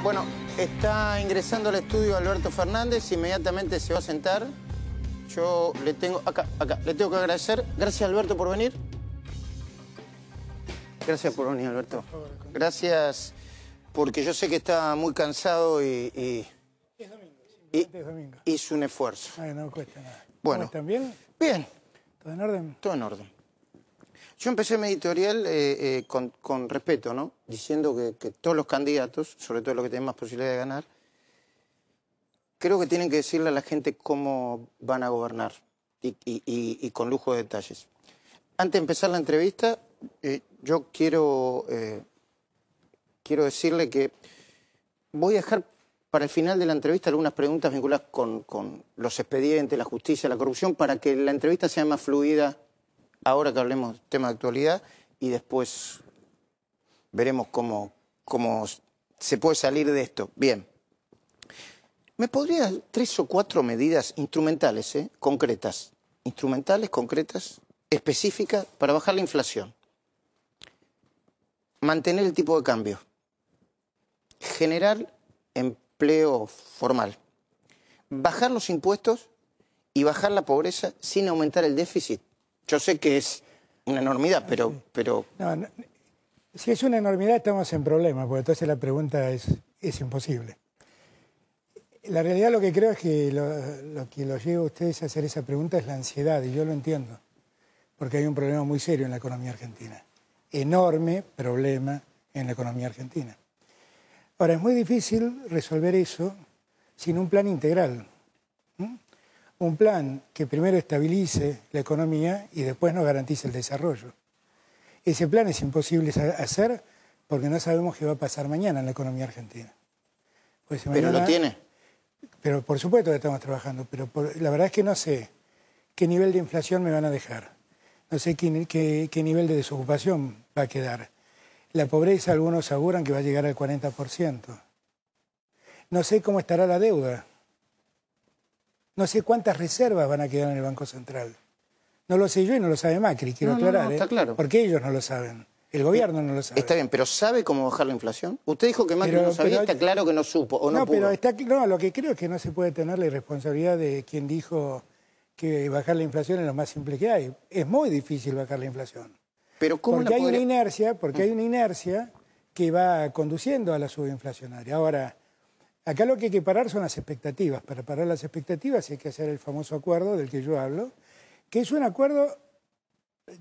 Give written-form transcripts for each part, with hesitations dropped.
Bueno, está ingresando al estudio Alberto Fernández, inmediatamente se va a sentar. Yo le tengo, le tengo que agradecer. Gracias, Alberto, por venir. Gracias por venir, Alberto. Gracias, porque yo sé que está muy cansado Es domingo. hizo un esfuerzo. Ay, no cuesta nada. Bueno. ¿Cómo están? ¿Bien? Bien. ¿Todo en orden? Todo en orden. Yo empecé mi editorial con respeto, ¿no? Diciendo que todos los candidatos, sobre todo los que tienen más posibilidad de ganar, creo que tienen que decirle a la gente cómo van a gobernar y con lujo de detalles. Antes de empezar la entrevista, yo quiero decirle que voy a dejar para el final de la entrevista algunas preguntas vinculadas con los expedientes, la justicia, la corrupción, para que la entrevista sea más fluida. Ahora que hablemos del tema de actualidad y después veremos cómo se puede salir de esto. Bien. ¿Me podría dar 3 o 4 medidas instrumentales, concretas, específicas para bajar la inflación? Mantener el tipo de cambio. Generar empleo formal. Bajar los impuestos y bajar la pobreza sin aumentar el déficit. Yo sé que es una enormidad, pero... No, si es una enormidad estamos en problemas, porque entonces la pregunta es imposible. La realidad lo que creo es que lo que los lleva a ustedes a hacer esa pregunta es la ansiedad, y yo lo entiendo, porque hay un problema muy serio en la economía argentina. Enorme problema en la economía argentina. Ahora, es muy difícil resolver eso sin un plan integral. Un plan que primero estabilice la economía y después nos garantice el desarrollo. Ese plan es imposible hacer porque no sabemos qué va a pasar mañana en la economía argentina. Pues ¿Pero lo tiene? Pero por supuesto que estamos trabajando, pero la verdad es que no sé qué nivel de inflación me van a dejar. No sé qué nivel de desocupación va a quedar. La pobreza, algunos aseguran que va a llegar al 40%. No sé cómo estará la deuda. No sé cuántas reservas van a quedar en el Banco Central. No lo sé yo y no lo sabe Macri, quiero aclarar. No, está claro. Porque ellos no lo saben. El gobierno no lo sabe. Está bien, pero ¿sabe cómo bajar la inflación? Usted dijo que Macri no sabía, está claro que no supo o no pudo. No, lo que creo es que no se puede tener la irresponsabilidad de quien dijo que bajar la inflación es lo más simple que hay. Es muy difícil bajar la inflación. Pero ¿cómo porque hay una inercia que va conduciendo a la subinflacionaria. Ahora, acá lo que hay que parar son las expectativas. Para parar las expectativas hay que hacer el famoso acuerdo del que yo hablo, que es un acuerdo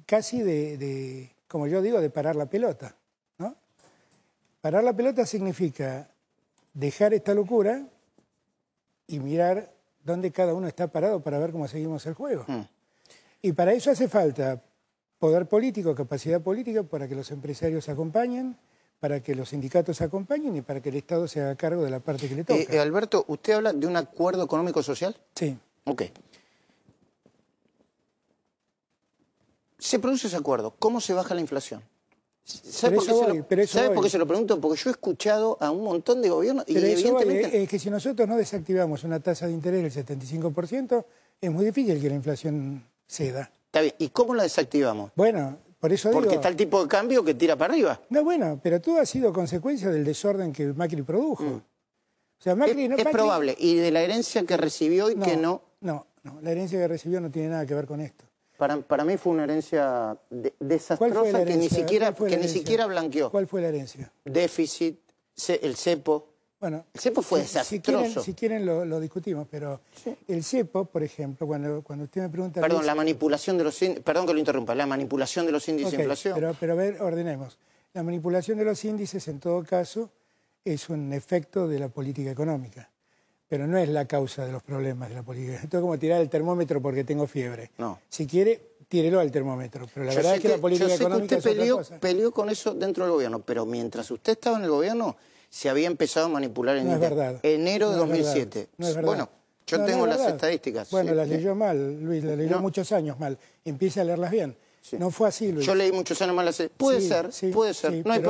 casi como yo digo, de parar la pelota, ¿no? Parar la pelota significa dejar esta locura y mirar dónde cada uno está parado para ver cómo seguimos el juego. Y para eso hace falta poder político, capacidad política, para que los empresarios acompañen, para que los sindicatos acompañen y para que el Estado se haga cargo de la parte que le toca. Alberto, ¿usted habla de un acuerdo económico-social? Sí. Ok. Se produce ese acuerdo. ¿Cómo se baja la inflación? ¿Sabe por qué se lo pregunto? Porque yo he escuchado a un montón de gobiernos y evidentemente... Es que si nosotros no desactivamos una tasa de interés del 75%, es muy difícil que la inflación ceda. Está bien. ¿Y cómo la desactivamos? Bueno, por eso digo... Porque está el tipo de cambio que tira para arriba. No, bueno, pero todo ha sido consecuencia del desorden que Macri produjo. O sea, Macri... Es probable. Y de la herencia que recibió y que no... No, la herencia que recibió no tiene nada que ver con esto. Para mí fue una herencia desastrosa que ni siquiera blanqueó. ¿Cuál fue la herencia? Déficit, el cepo. Bueno, el cepo fue desastroso. Si quieren lo discutimos, pero sí. El cepo, por ejemplo, cuando usted me pregunta... Perdón, la manipulación de los índices, perdón que lo interrumpa, la manipulación de los índices de inflación. Pero a ver, ordenemos. La manipulación de los índices, en todo caso, es un efecto de la política económica. Pero no es la causa de los problemas de la política. Esto es como tirar el termómetro porque tengo fiebre. No. Si quiere, tírelo al termómetro. Pero la verdad es que la política económica es otra cosa. Peleó con eso dentro del gobierno, pero mientras usted estaba en el gobierno, se había empezado a manipular en enero de 2007. No es verdad. Bueno, yo tengo las estadísticas. Bueno, las leyó mal, Luis, las leyó muchos años mal. Empiece a leerlas bien. Sí. No fue así, Luis. Yo leí muchos años mal. Puede ser. No hay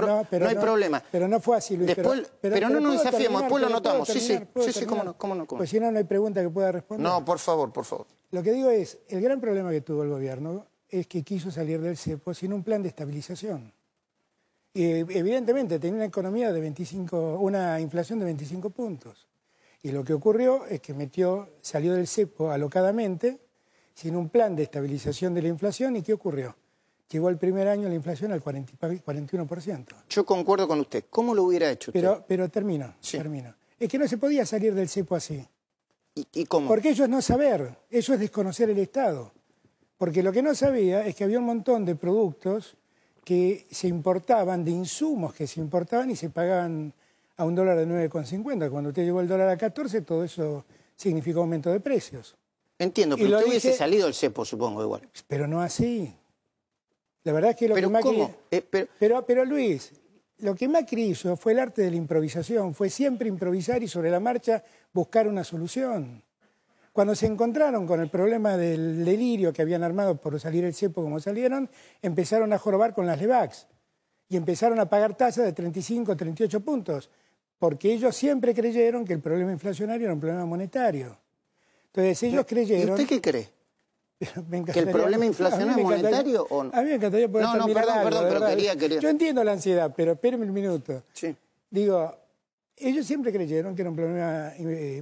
problema. Pero no fue así, Luis. Pero no nos desafiemos, después lo notamos. Sí, cómo no. Pues si no, no hay pregunta que pueda responder. No, por favor. Lo que digo es, el gran problema que tuvo el gobierno es que quiso salir del cepo sin un plan de estabilización. Y evidentemente tenía una economía de 25, una inflación de 25 puntos. Y lo que ocurrió es que salió del cepo alocadamente, sin un plan de estabilización de la inflación. ¿Y qué ocurrió? Llegó el primer año la inflación al 41%. Yo concuerdo con usted. ¿Cómo lo hubiera hecho usted? Pero termino. Es que no se podía salir del cepo así. ¿Y cómo? Porque eso es no saber, eso es desconocer el Estado. Porque lo que no sabía es que había un montón de productos que se importaban, de insumos que se importaban y se pagaban a un dólar de 9,50. Cuando usted llegó el dólar a 14, todo eso significó aumento de precios. Entiendo, pero usted hubiese salido del cepo, supongo, igual. Pero no así. La verdad es que lo ¿Pero que Macri... cómo? Pero Luis, lo que Macri hizo fue el arte de la improvisación, fue siempre improvisar y sobre la marcha buscar una solución. Cuando se encontraron con el problema del delirio que habían armado por salir el cepo como salieron, empezaron a jorobar con las LEVAX y empezaron a pagar tasas de 35, 38 puntos, porque ellos siempre creyeron que el problema inflacionario era un problema monetario. Entonces ellos creyeron... ¿Y usted qué cree? ¿Que el problema inflacionario es monetario o no? A mí me encantaría poder terminar algo, perdón, pero quería... Yo entiendo la ansiedad, pero espéreme un minuto. Sí. Digo, ellos siempre creyeron que era un problema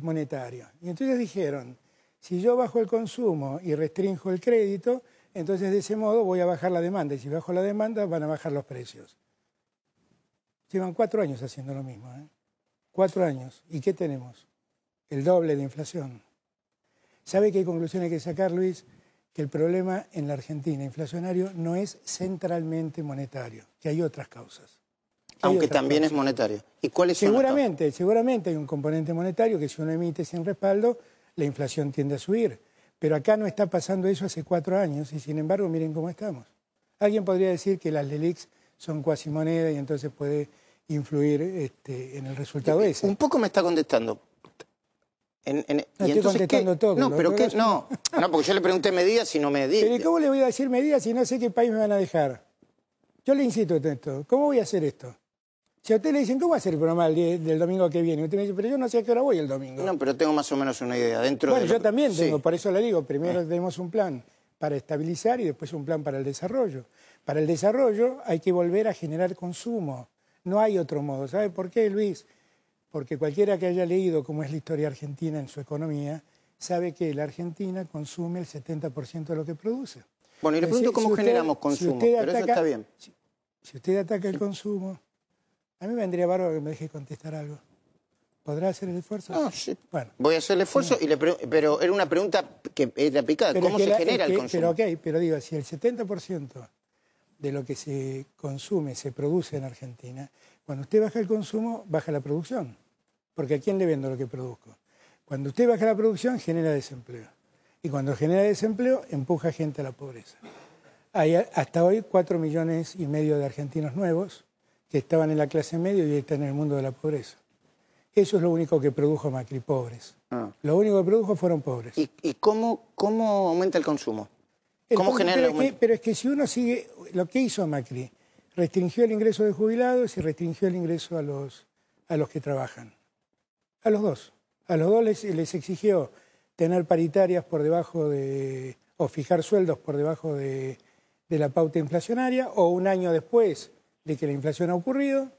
monetario. Y entonces dijeron, si yo bajo el consumo y restringo el crédito, entonces de ese modo voy a bajar la demanda. Y si bajo la demanda, van a bajar los precios. Llevan 4 años haciendo lo mismo, ¿eh? 4 años. ¿Y qué tenemos? El doble de inflación. ¿Sabe qué conclusión hay que sacar, Luis? Que el problema en la Argentina inflacionario no es centralmente monetario, que hay otras causas. Aunque también es monetario. ¿Y cuáles son? Seguramente hay un componente monetario que si uno emite sin respaldo, la inflación tiende a subir. Pero acá no está pasando eso hace 4 años y sin embargo miren cómo estamos. Alguien podría decir que las LELIQs son cuasimoneda y entonces puede influir en el resultado ese. Un poco me está contestando. Estoy contestando todo. No, pero ¿qué? No, porque yo le pregunté medidas y no me di. Pero ¿cómo le voy a decir medidas si no sé qué país me van a dejar? Yo le insisto en esto. ¿Cómo voy a hacer esto? Si a usted le dicen, ¿cómo va a ser el programa del domingo que viene? Usted me dice, pero yo no sé a qué hora voy el domingo. No, pero tengo más o menos una idea. Yo también tengo, por eso le digo, primero tenemos un plan para estabilizar y después un plan para el desarrollo. Para el desarrollo hay que volver a generar consumo. No hay otro modo. ¿Sabe por qué, Luis? Porque cualquiera que haya leído cómo es la historia argentina en su economía, sabe que la Argentina consume el 70% de lo que produce. Bueno, y le pregunto cómo generamos consumo, pero eso está bien. Si usted ataca el consumo, a mí me vendría bárbaro que me deje contestar algo. ¿Podrá hacer el esfuerzo? No, sí. Bueno. Voy a hacer el esfuerzo, pero era una pregunta que era picada. ¿Cómo se genera el consumo? Pero digo, si el 70% de lo que se consume se produce en Argentina, cuando usted baja el consumo, baja la producción. Porque ¿a quién le vendo lo que produzco? Cuando usted baja la producción, genera desempleo. Y cuando genera desempleo, empuja gente a la pobreza. Hay hasta hoy 4,5 millones de argentinos nuevos que estaban en la clase media y hoy están en el mundo de la pobreza. Eso es lo único que produjo Macri, pobres. Lo único que produjo fueron pobres. ¿Y cómo aumenta el consumo? ¿Cómo genera el aumento? Pero es que si uno sigue lo que hizo Macri, restringió el ingreso de jubilados y restringió el ingreso a los que trabajan. A los dos. A los dos les exigió tener paritarias por debajo de... o fijar sueldos por debajo de la pauta inflacionaria, o un año después de que la inflación ha ocurrido,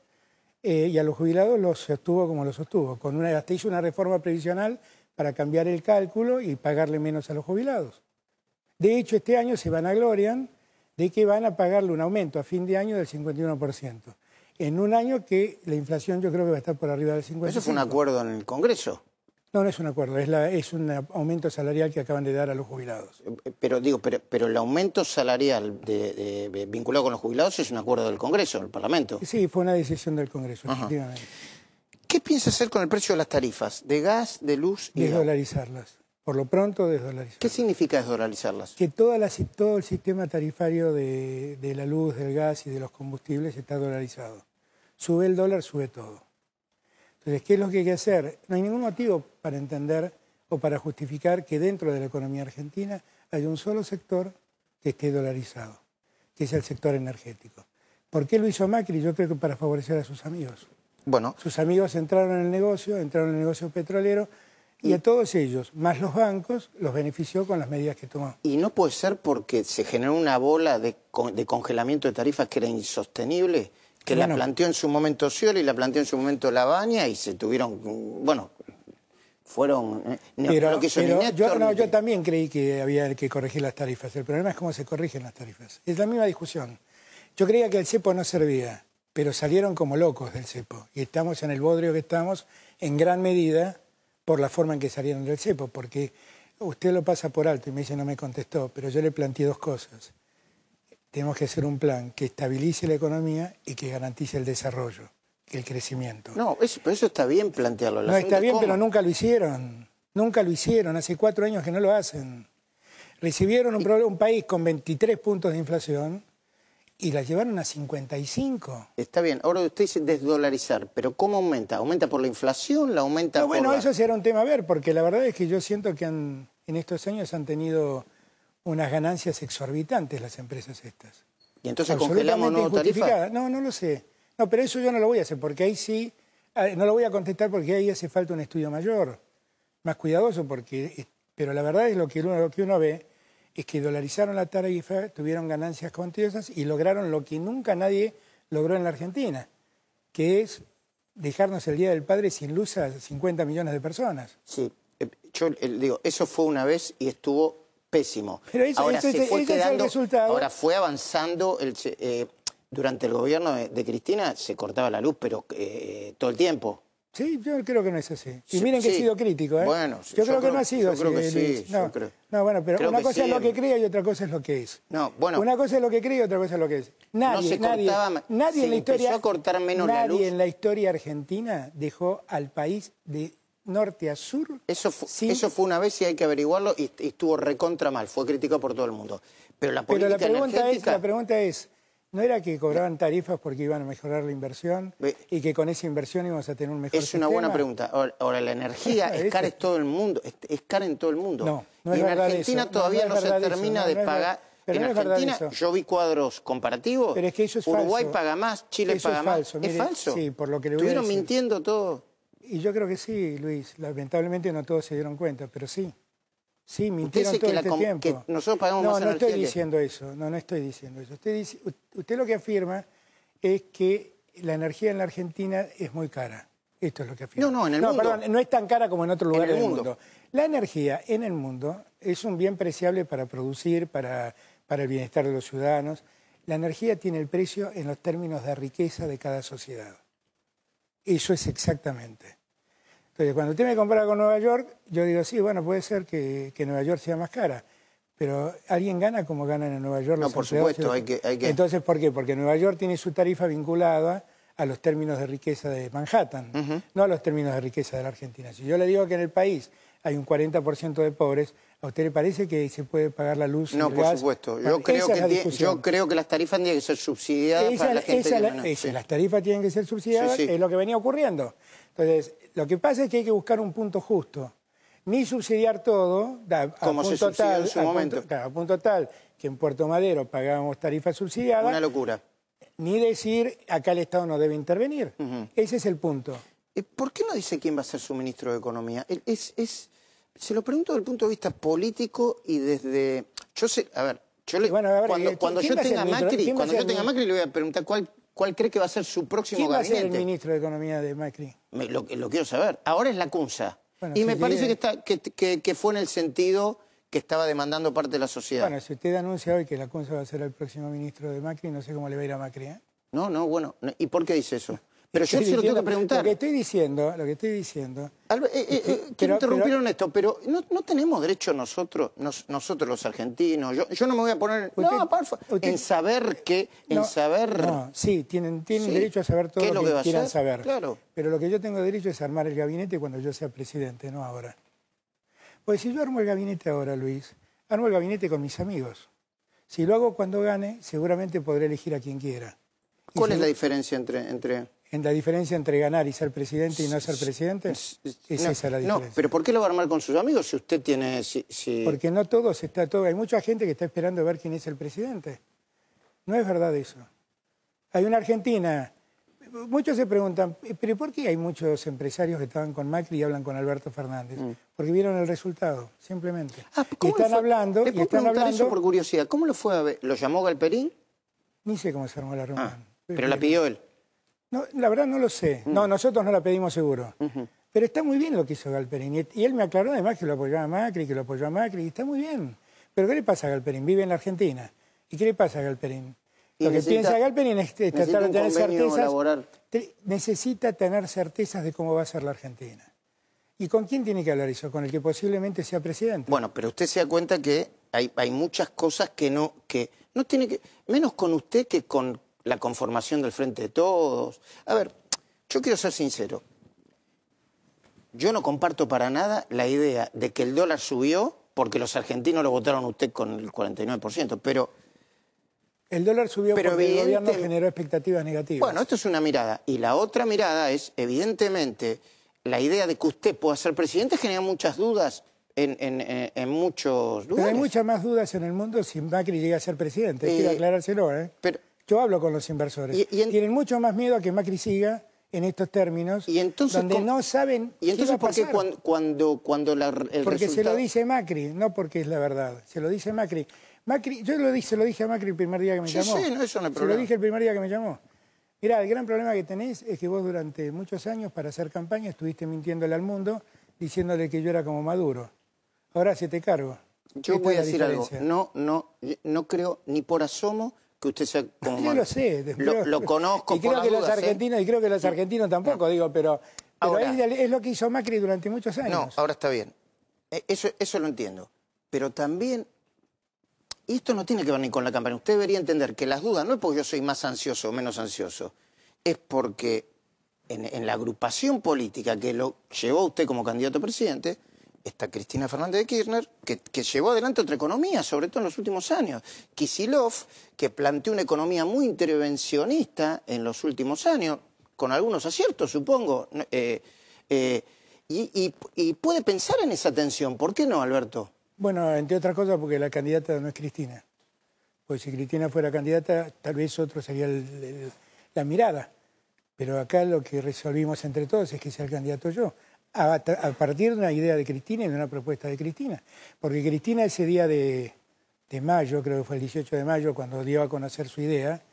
y a los jubilados los sostuvo como los sostuvo. Hasta hizo una reforma previsional para cambiar el cálculo y pagarle menos a los jubilados. De hecho, este año se vanaglorian de que van a pagarle un aumento a fin de año del 51%. En un año que la inflación yo creo que va a estar por arriba del 55%. ¿Eso fue un acuerdo en el Congreso? No, no es un acuerdo, es un aumento salarial que acaban de dar a los jubilados. Pero el aumento salarial vinculado con los jubilados es un acuerdo del Congreso, del Parlamento. Sí, fue una decisión del Congreso, efectivamente. ¿Qué piensa hacer con el precio de las tarifas? ¿De gas, de luz y desdolarizarlas. Por lo pronto, desdolarizarlas. ¿Qué significa desdolarizarlas? Que todo el sistema tarifario de la luz, del gas y de los combustibles está dolarizado. Sube el dólar, sube todo. Entonces, ¿qué es lo que hay que hacer? No hay ningún motivo para entender o para justificar que dentro de la economía argentina haya un solo sector que esté dolarizado, que es el sector energético. ¿Por qué lo hizo Macri? Yo creo que para favorecer a sus amigos. Bueno. Sus amigos entraron en el negocio petrolero, y a todos ellos, más los bancos, los benefició con las medidas que tomó. ¿Y no puede ser porque se generó una bola de congelamiento de tarifas que era insostenible? que la planteó en su momento Scioli, la planteó en su momento Lavagna y se tuvieron, bueno, fueron... Pero, lo que hizo yo también creí que había que corregir las tarifas. El problema es cómo se corrigen las tarifas. Es la misma discusión. Yo creía que el cepo no servía, pero salieron como locos del cepo. Y estamos en el bodrio que estamos en gran medida por la forma en que salieron del cepo, porque usted lo pasa por alto y me dice no me contestó, pero yo le planteé dos cosas. Tenemos que hacer un plan que estabilice la economía y que garantice el desarrollo, el crecimiento. No, pero eso está bien plantearlo. No, está bien, pero nunca lo hicieron. Nunca lo hicieron. Hace 4 años que no lo hacen. Recibieron un país con 23 puntos de inflación y la llevaron a 55. Está bien. Ahora usted dice desdolarizar, pero ¿cómo aumenta? ¿Aumenta por la inflación? ¿La aumenta por bueno, eso será un tema a ver, porque la verdad es que yo siento que en estos años han tenido unas ganancias exorbitantes las empresas estas. ¿Y entonces congelamos nueva tarifa? No lo sé. No, pero eso yo no lo voy a hacer, porque ahí sí, no lo voy a contestar porque ahí hace falta un estudio mayor, más cuidadoso, pero la verdad es lo que uno ve es que dolarizaron la tarifa, tuvieron ganancias cuantiosas y lograron lo que nunca nadie logró en la Argentina, que es dejarnos el Día del Padre sin luz a 50 millones de personas. Sí, yo digo, eso fue una vez y estuvo pésimo. Pero ahora se fue quedando, es el resultado. Ahora fue avanzando, durante el gobierno de Cristina se cortaba la luz, pero todo el tiempo. Sí, yo creo que no es así. Y miren que he sido crítico, ¿eh? Bueno, yo creo que no ha sido así. Yo creo que sí, no, bueno, pero una cosa es lo que cree y otra cosa es lo que es. No, bueno. Una cosa es lo que cree y otra cosa es lo que es. Nadie en la historia, a cortar menos la luz. Nadie en la historia argentina dejó al país de norte a sur. Eso fue una vez y hay que averiguarlo y estuvo recontra mal. Fue criticado por todo el mundo. Pero la política energética... La pregunta es, ¿no era que cobraban tarifas porque iban a mejorar la inversión y que con esa inversión íbamos a tener un mejor sistema? Es una buena pregunta. Ahora, la energía es cara en todo el mundo. Es cara en todo el mundo. No es y en verdad Argentina eso. todavía no se termina de pagar. Pero en Argentina yo vi cuadros comparativos. Pero es que eso es Uruguay falso. paga más, Chile eso paga es más. Mire, ¿Es falso? Sí, por lo que le voy a decir. ¿Estuvieron mintiendo todo? Y yo creo que sí, Luis. Lamentablemente no todos se dieron cuenta, pero sí. Sí, mintieron todo este tiempo. Que nosotros pagamos más energía. No estoy diciendo eso. No estoy diciendo eso. Usted lo que afirma es que la energía en la Argentina es muy cara. Esto es lo que afirma. No, en el mundo. Perdón, no es tan cara como en otros lugares del mundo. La energía en el mundo es un bien preciable para producir, para el bienestar de los ciudadanos. La energía tiene el precio en los términos de riqueza de cada sociedad. Eso es exactamente. Entonces, cuando usted me compara con Nueva York, yo digo, sí, bueno, puede ser que Nueva York sea más cara, pero ¿alguien gana como ganan en Nueva York los empleados? No, por supuesto, hay que... Entonces, ¿por qué? Porque Nueva York tiene su tarifa vinculada a los términos de riqueza de Manhattan, no a los términos de riqueza de la Argentina. Si yo le digo que en el país hay un 40% de pobres, ¿a usted le parece que se puede pagar la luz y el gas? No, por supuesto. Yo creo que las tarifas tienen que ser subsidiadas para la gente. Las tarifas tienen que ser subsidiadas, es lo que venía ocurriendo. Entonces, lo que pasa es que hay que buscar un punto justo. Ni subsidiar todo, como se subsidió en su momento. A punto tal que en Puerto Madero pagábamos tarifas subsidiadas. Una locura. Ni decir, acá el Estado no debe intervenir. Ese es el punto. ¿Por qué no dice quién va a ser su ministro de Economía? Se lo pregunto desde el punto de vista político y desde... Yo sé, a ver, cuando yo tenga Macri le voy a preguntar cuál cree que va a ser su próximo gabinete. ¿Quién va a ser el ministro de Economía de Macri? Lo quiero saber. Ahora es la Cunza. Bueno, y me parece que fue en el sentido que estaba demandando parte de la sociedad. Bueno, si usted anuncia hoy que la Cunza va a ser el próximo ministro de Macri, no sé cómo le va a ir a Macri, ¿eh? Bueno. ¿Y por qué dice eso? Pero yo se lo tengo que preguntar. Lo que estoy diciendo... Quiero interrumpir en esto, pero ¿no tenemos derecho nosotros los argentinos? Yo no me voy a poner... en saber qué... Sí, tienen derecho a saber todo lo que quieran saber. Claro. Pero lo que yo tengo derecho es armar el gabinete cuando yo sea presidente, no ahora. Pues si yo armo el gabinete ahora, Luis, armo el gabinete con mis amigos. Si lo hago cuando gane, seguramente podré elegir a quien quiera. ¿Cuál es la diferencia entre...? ¿La diferencia entre ganar y ser presidente y no ser presidente? Esa es la diferencia. No, pero ¿por qué lo va a armar con sus amigos si usted tiene...? Porque no todos hay mucha gente que está esperando ver quién es el presidente. No es verdad eso. Hay una Argentina... Muchos se preguntan, ¿pero por qué hay muchos empresarios que estaban con Macri y hablan con Alberto Fernández? Porque vieron el resultado, simplemente. Y están hablando... ¿Le puedo preguntar eso por curiosidad? ¿Cómo lo fue a ver? ¿Lo llamó Galperín? Ni sé cómo se armó la reunión. Pero la pidió él. No, la verdad no lo sé. No, nosotros no la pedimos seguro. Pero está muy bien lo que hizo Galperín. Y él me aclaró además que lo apoyaba a Macri, que lo apoyó a Macri. Y está muy bien. Pero ¿qué le pasa a Galperín? Vive en la Argentina. ¿Y qué le pasa a Galperín? Lo que piensa Galperín es tratar de tener certezas. Necesita tener certezas de cómo va a ser la Argentina. ¿Y con quién tiene que hablar eso? Con el que posiblemente sea presidente. Bueno, pero usted se da cuenta que hay muchas cosas que no tiene que... Menos con usted que con la conformación del Frente de Todos. A ver, yo quiero ser sincero. Yo no comparto para nada la idea de que el dólar subió porque los argentinos lo votaron a usted con el 49%, pero... El dólar subió porque el gobierno generó expectativas negativas. Bueno, esto es una mirada. Y la otra mirada es, evidentemente, la idea de que usted pueda ser presidente genera muchas dudas en muchos lugares. Pero hay muchas más dudas en el mundo si Macri llega a ser presidente. Quiero aclarárselo, ¿eh? Yo hablo con los inversores. Tienen mucho más miedo a que Macri siga en estos términos, y entonces, donde no saben ¿y entonces qué va a pasar? ¿Por qué cuando el porque resultado... se lo dice Macri, no porque es la verdad. Se lo dice Macri. Yo se lo dije a Macri el primer día que me llamó. Sí, no, eso no es problema. Se lo dije el primer día que me llamó. Mirá, el gran problema que tenés es que vos durante muchos años para hacer campaña estuviste mintiéndole al mundo, diciéndole que yo era como Maduro. Ahora se te cargo. Yo voy a decir algo. No creo ni por asomo que usted sea como Maduro. Yo lo sé. Lo conozco y creo que los argentinos, y creo que los argentinos tampoco, digo, pero ahora, es lo que hizo Macri durante muchos años. No, ahora está bien. Eso lo entiendo. Pero también... Y esto no tiene que ver ni con la campaña. Usted debería entender que las dudas no es porque yo soy más ansioso o menos ansioso. Es porque en la agrupación política que lo llevó a usted como candidato a presidente está Cristina Fernández de Kirchner, que llevó adelante otra economía, sobre todo en los últimos años. Kicillof, que planteó una economía muy intervencionista en los últimos años, con algunos aciertos, supongo. Y puede pensar en esa tensión. ¿Por qué no, Alberto? Bueno, entre otras cosas porque la candidata no es Cristina. Pues si Cristina fuera candidata, tal vez otro sería la mirada. Pero acá lo que resolvimos entre todos es que sea el candidato yo. A partir de una idea de Cristina y de una propuesta de Cristina. Porque Cristina ese día de mayo, creo que fue el 18 de mayo, cuando dio a conocer su idea,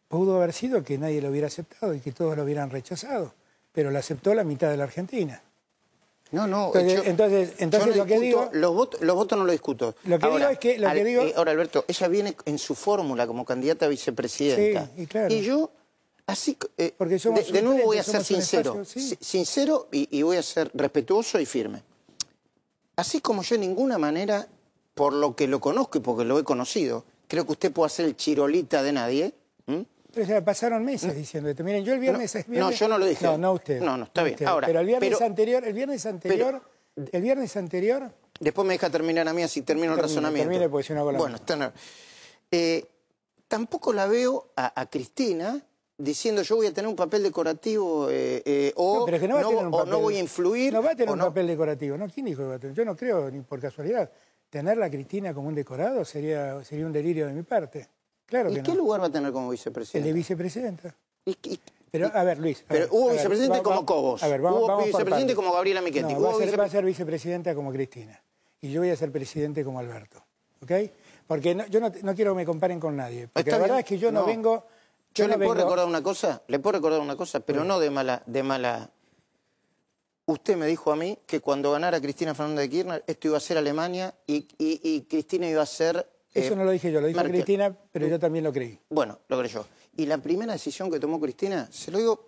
pudo haber sido que nadie lo hubiera aceptado y que todos lo hubieran rechazado. Pero la aceptó la mitad de la Argentina. No, entonces yo lo que digo... Los votos no lo discuto. Lo que digo es que... Ahora, Alberto, ella viene en su fórmula como candidata a vicepresidenta. Sí, y claro. Y yo, así... Porque de nuevo voy a ser sincero. Espacio, sí. Sincero y voy a ser respetuoso y firme. Así como yo de ninguna manera, por lo que lo conozco y porque lo he conocido, creo que usted puede hacer el chirolita de nadie. Pero ya pasaron meses diciendo esto. Miren, yo el viernes... No, yo no lo dije. No usted. No, está bien. Usted. Ahora, pero el viernes anterior... Después me deja terminar a mí, así termino el razonamiento. Termine porque si no hago la Bueno, tampoco la veo a Cristina diciendo yo voy a tener un papel decorativo no voy a influir. No va a tener un papel decorativo. No, ¿quién dijo que va a tener? Yo no creo, ni por casualidad. Tenerla a Cristina como un decorado sería un delirio de mi parte. Claro que no. ¿Y qué lugar va a tener como vicepresidenta? El de vicepresidenta. Pero, a ver, Luis... Pero hubo vicepresidente como Cobos. Hubo vicepresidente como Gabriela Michetti. Va a ser vicepresidenta como Cristina. Y yo voy a ser presidente como Alberto. ¿Ok? Porque yo no quiero que me comparen con nadie. Porque la verdad es que yo no vengo... Yo le puedo recordar una cosa, pero no de mala... Usted me dijo a mí que cuando ganara Cristina Fernández de Kirchner, esto iba a ser Alemania y Cristina iba a ser... Eso no lo dije yo, lo dijo Cristina, pero yo también lo creí. Bueno, lo creyó. Y la primera decisión que tomó Cristina, se lo digo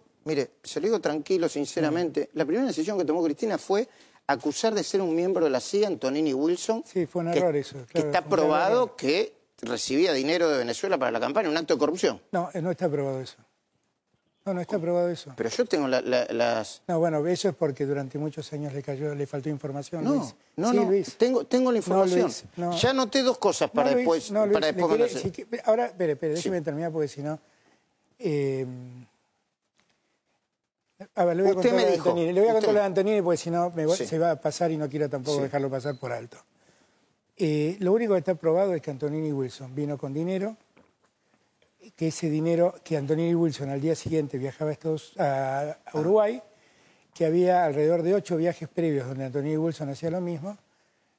tranquilo, sinceramente, la primera decisión que tomó Cristina fue acusar de ser un miembro de la CIA, Antonini Wilson. Sí, fue un error eso. Claro, que está probado que recibía dinero de Venezuela para la campaña, un acto de corrupción. No, no está probado eso. No está probado eso. Pero yo tengo las... No, bueno, eso es porque durante muchos años le faltó información, Luis. Luis. Tengo la información. No, Luis, no. Ya anoté dos cosas para después... Ahora, espere, déjeme terminar porque si no... a ver, le voy a contar a Antonini. Le voy a contar a Antonini porque si no se va a pasar y no quiero tampoco dejarlo pasar por alto. Lo único que está probado es que Antonini Wilson vino con dinero, que ese dinero, que Antonini Wilson al día siguiente viajaba a Uruguay, que había alrededor de 8 viajes previos donde Antonini Wilson hacía lo mismo,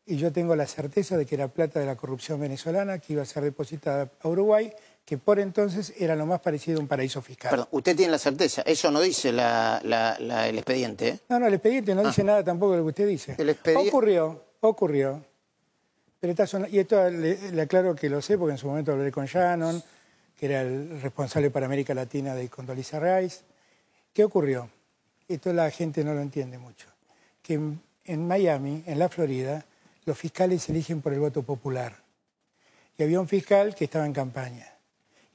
y yo tengo la certeza de que era plata de la corrupción venezolana que iba a ser depositada a Uruguay que por entonces era lo más parecido a un paraíso fiscal. Perdón, usted tiene la certeza, eso no dice el expediente, ¿eh? No, el expediente no dice nada tampoco de lo que usted dice. Ocurrió. Pero y esto le aclaro que lo sé porque en su momento hablé con Shannon, que era el responsable para América Latina de Condoleezza Rice. ¿Qué ocurrió? Esto la gente no lo entiende mucho. Que en Miami, en la Florida, los fiscales se eligen por el voto popular. Y había un fiscal que estaba en campaña.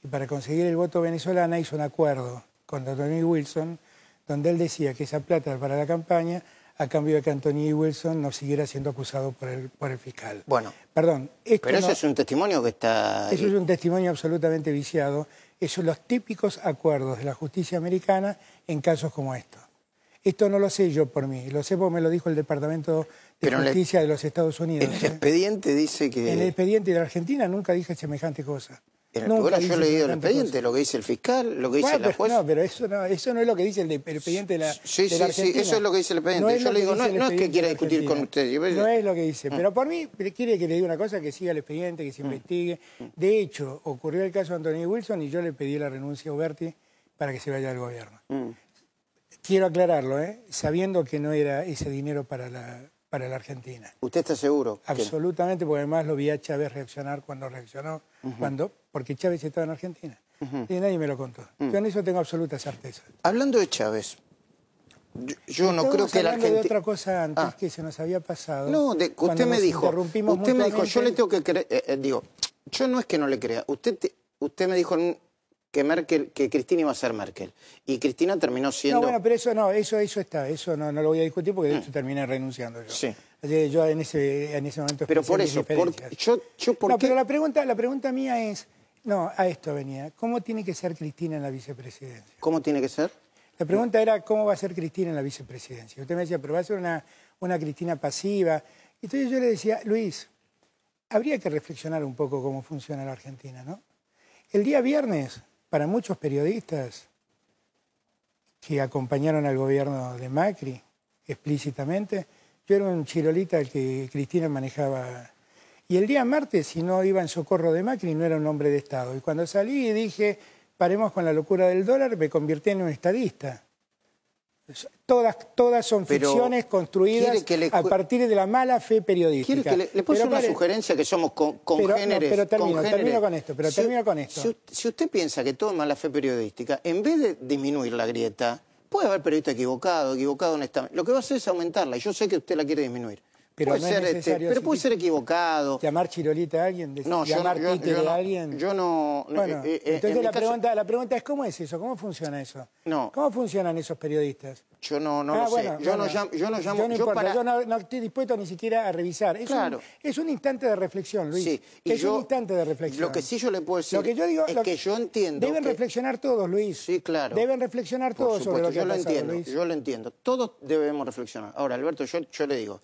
Y para conseguir el voto venezolano hizo un acuerdo con Anthony Wilson, donde él decía que esa plata era para la campaña, a cambio de que Anthony Wilson no siguiera siendo acusado por el fiscal. Bueno, perdón. Pero eso es un testimonio que está... Eso es un testimonio absolutamente viciado. Esos son los típicos acuerdos de la justicia americana en casos como estos. Esto no lo sé yo por mí, lo sé porque me lo dijo el Departamento de Justicia de los Estados Unidos. En el expediente dice que... En el expediente de la Argentina nunca dije semejante cosa. Bueno, yo he leído el expediente, lo que dice el fiscal, lo que dice la jueza. No, pero eso no es lo que dice el expediente de la Argentina. Sí, eso es lo que dice el expediente. Yo le digo, no es que quiera discutir con usted. No es lo que dice. Pero por mí, quiere que le diga una cosa, que siga el expediente, que se investigue. De hecho, ocurrió el caso de Anthony Wilson y yo le pedí la renuncia a Uberti para que se vaya al gobierno. Quiero aclararlo, sabiendo que no era ese dinero para la Argentina. ¿Usted está seguro? Absolutamente, porque además lo vi a Chávez reaccionar cuando reaccionó, porque Chávez estaba en Argentina. Y nadie me lo contó. Yo en eso tengo absoluta certeza. Hablando de Chávez, yo no creo que la Argentina... de otra cosa antes que se nos había pasado. No, usted me dijo, yo le tengo que creer, yo no es que no le crea, usted me dijo que Cristina iba a ser Merkel. Y Cristina terminó siendo... No, bueno, pero eso está. Eso no lo voy a discutir porque de hecho terminé renunciando yo. Sí. Yo en ese momento... Pero por eso, pero la pregunta mía es... No, a esto venía. ¿Cómo tiene que ser Cristina en la vicepresidencia? ¿Cómo tiene que ser? La pregunta era cómo va a ser Cristina en la vicepresidencia. Usted me decía, pero va a ser una Cristina pasiva. Entonces yo le decía, Luis, habría que reflexionar un poco cómo funciona la Argentina, ¿no? El día viernes... Para muchos periodistas que acompañaron al gobierno de Macri explícitamente, yo era un chirolita al que Cristina manejaba. Y el día martes, si no iba en socorro de Macri, no era un hombre de Estado. Y cuando salí y dije, paremos con la locura del dólar, me convertí en un estadista. Todas son ficciones construidas a partir de la mala fe periodística. ¿Quiere que le puse una sugerencia que somos congéneres? Pero termino con esto. Si usted piensa que todo es mala fe periodística, en vez de disminuir la grieta, puede haber periodistas equivocado honestamente. Lo que va a hacer es aumentarla, y yo sé que usted la quiere disminuir. Pero puede ser equivocado. ¿Llamar chirolita a alguien? ¿Llamar títere a alguien? Yo no... Bueno, entonces la pregunta es, ¿cómo es eso? ¿Cómo funciona eso? No. ¿Cómo funcionan esos periodistas? Yo no lo sé. Yo no llamo... No estoy dispuesto ni siquiera a revisar. Es un instante de reflexión, Luis. Sí, un instante de reflexión. Lo que sí yo le puedo decir es que yo entiendo... Deben reflexionar todos, Luis. Sí, claro. Deben reflexionar todos sobre lo que ha pasado, Luis. Yo lo entiendo. Todos debemos reflexionar. Ahora, Alberto, yo le digo...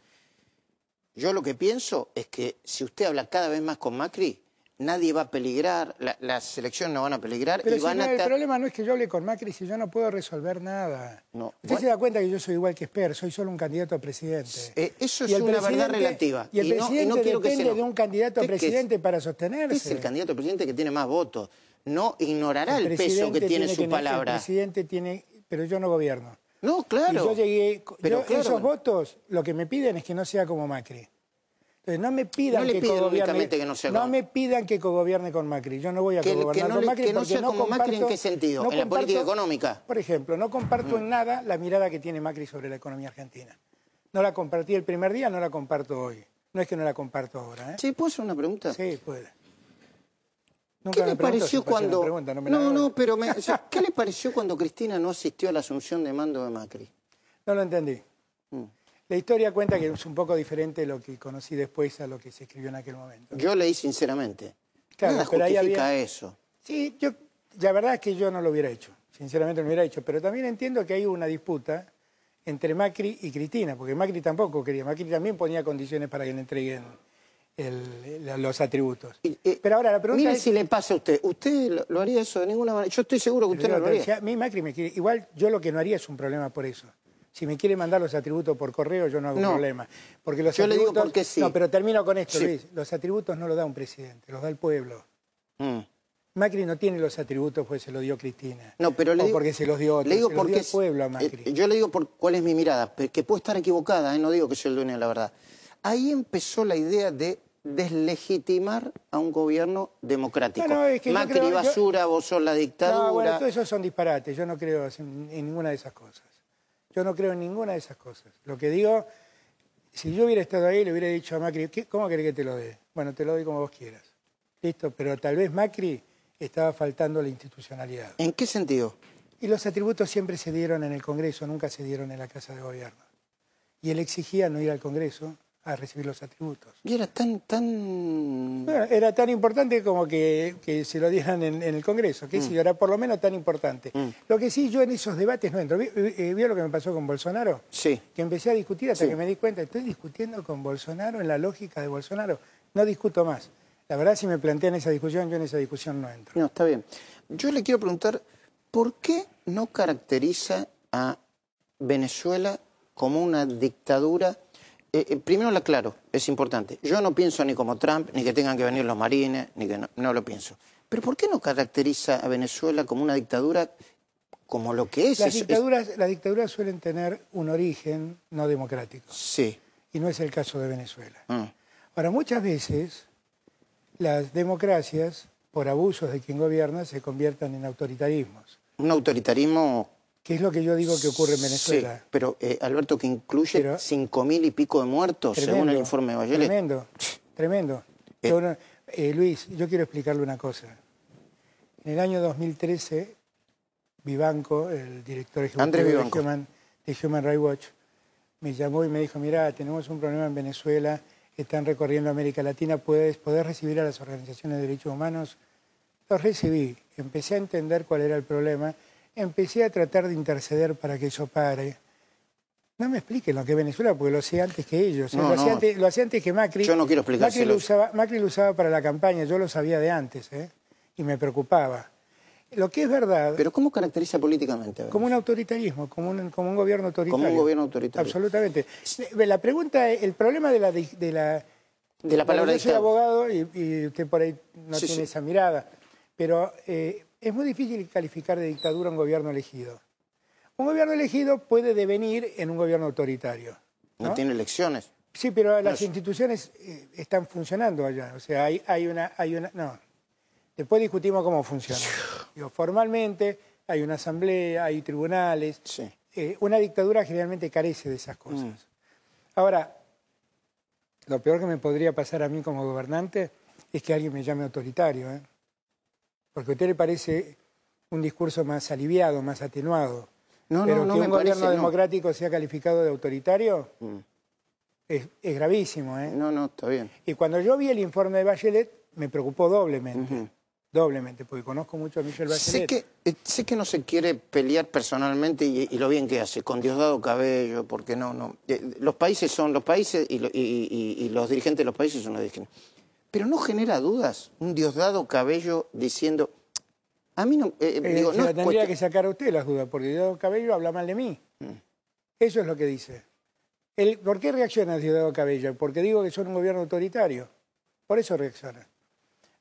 Yo lo que pienso es que si usted habla cada vez más con Macri, nadie va a peligrar, las elecciones no van a peligrar. Pero el problema no es que yo hable con Macri si yo no puedo resolver nada. No. Usted se da cuenta que yo soy igual que Esper, soy solo un candidato a presidente. Eso es una verdad relativa. Y el presidente no quiero depende de un candidato a presidente para sostenerse. Es el candidato a presidente que tiene más votos. No ignorará el peso que tiene su palabra. El presidente tiene... Pero yo no gobierno. No, claro. Y yo llegué... Esos votos, lo que me piden es que no sea como Macri. Entonces, no me pidan no me pidan que cogobierne con Macri. Yo no voy a cogobernar con Macri. Que no sea como Macri, ¿en qué sentido? ¿En la política económica? Por ejemplo, no comparto en nada la mirada que tiene Macri sobre la economía argentina. No la compartí el primer día, no la comparto hoy. No es que no la comparto ahora. Sí, ¿puedo hacer una pregunta? Sí, puede. ¿Qué le pareció cuando... ¿Qué le pareció cuando Cristina no asistió a la asunción de mando de Macri? No lo entendí. La historia cuenta que es un poco diferente lo que conocí después a lo que se escribió en aquel momento. Yo leí sinceramente. Claro, nada justifica eso. Sí, la verdad es que yo no lo hubiera hecho. Sinceramente no lo hubiera hecho. Pero también entiendo que hay una disputa entre Macri y Cristina, porque Macri tampoco quería. Macri también ponía condiciones para que le entreguen los atributos. Pero ahora la pregunta es... si le pasa a usted. ¿Usted lo haría eso de ninguna manera? Yo estoy seguro que usted no lo haría. A mí Macri me quiere... Igual yo lo que no haría es un problema por eso. Si me quiere mandar los atributos por correo, yo no hago problema. Porque los yo le digo porque sí. No, pero termino con esto, Luis. Los atributos no los da un presidente, los da el pueblo. Macri no tiene los atributos porque se lo dio Cristina. No, pero le o digo, porque se los dio otro, le digo se los porque dio el pueblo a Macri. yo le digo cuál es mi mirada, que puede estar equivocada, no digo que soy el dueño de la verdad. Ahí empezó la idea de deslegitimar a un gobierno democrático. No, es que Macri creo, basura, vos sos la dictadura. No, bueno, todo eso son disparates. Yo no creo en ninguna de esas cosas. Yo no creo en ninguna de esas cosas. Lo que digo, si yo hubiera estado ahí, le hubiera dicho a Macri, ¿cómo querés que te lo dé? Bueno, te lo doy como vos quieras. Listo, pero tal vez Macri estaba faltando la institucionalidad. ¿En qué sentido? Y los atributos siempre se dieron en el Congreso, nunca se dieron en la Casa de Gobierno. Y él exigía no ir al Congreso a recibir los atributos. Y era tan... Bueno, era tan importante como que se lo dieran en el Congreso, que sí, era por lo menos tan importante. Lo que sí, yo en esos debates no entro. ¿Vio lo que me pasó con Bolsonaro? Sí. Que empecé a discutir hasta que me di cuenta, estoy discutiendo con Bolsonaro en la lógica de Bolsonaro. No discuto más. La verdad, si me plantean esa discusión, yo en esa discusión no entro. No, está bien. Yo le quiero preguntar, ¿por qué no caracteriza a Venezuela como una dictadura? Primero lo aclaro, es importante. Yo no pienso ni como Trump, ni que tengan que venir los marines, ni que no lo pienso. Pero ¿por qué no caracteriza a Venezuela como una dictadura como lo que es? Las dictaduras suelen tener un origen no democrático. Sí. Y no es el caso de Venezuela. Ahora, muchas veces las democracias, por abusos de quien gobierna, se convierten en autoritarismos. Un autoritarismo... ¿Qué es lo que yo digo que ocurre en Venezuela? Sí, pero Alberto, que incluye 5.000 y pico de muertos, tremendo, según el informe de Bachelet. Tremendo, tremendo. Luis, yo quiero explicarle una cosa. En el año 2013, Vivanco, el director ejecutivo de Human Rights Watch, me llamó y me dijo, mirá, tenemos un problema en Venezuela, están recorriendo América Latina, ¿podés recibir a las organizaciones de derechos humanos? Los recibí, empecé a entender cuál era el problema, empecé a tratar de interceder para que eso pare. No me expliquen lo que es Venezuela, porque lo sé antes que ellos. No, lo hacía antes que Macri. Yo no quiero explicárselo. Macri lo usaba para la campaña, yo lo sabía de antes, y me preocupaba. Lo que es verdad... ¿Pero cómo caracteriza políticamente? Como un autoritarismo, como un gobierno autoritario. Como un gobierno autoritario. Absolutamente. La pregunta, el problema de la palabra yo soy abogado y usted por ahí no tiene esa mirada, pero es muy difícil calificar de dictadura un gobierno elegido. Un gobierno elegido puede devenir en un gobierno autoritario. No tiene elecciones. Sí, pero las instituciones están funcionando allá. O sea, hay una... No. Después discutimos cómo funciona. Digo, formalmente hay una asamblea, hay tribunales. Sí. Una dictadura generalmente carece de esas cosas. Ahora, lo peor que me podría pasar a mí como gobernante es que alguien me llame autoritario. Porque a usted le parece un discurso más aliviado, más atenuado. Pero que un gobierno democrático sea calificado de autoritario es gravísimo. No, está bien. Y cuando yo vi el informe de Bachelet, me preocupó doblemente. Doblemente, porque conozco mucho a Michelle Bachelet. Sé que no se quiere pelear personalmente y lo bien que hace, con Diosdado Cabello, porque no. Los países son los países y los dirigentes de los países son los dirigentes. Pero no genera dudas un Diosdado Cabello diciendo... A mí no... tendría que sacar a usted las dudas, porque Diosdado Cabello habla mal de mí. Eso es lo que dice. ¿Por qué reacciona Diosdado Cabello? Porque digo que son un gobierno autoritario. Por eso reacciona.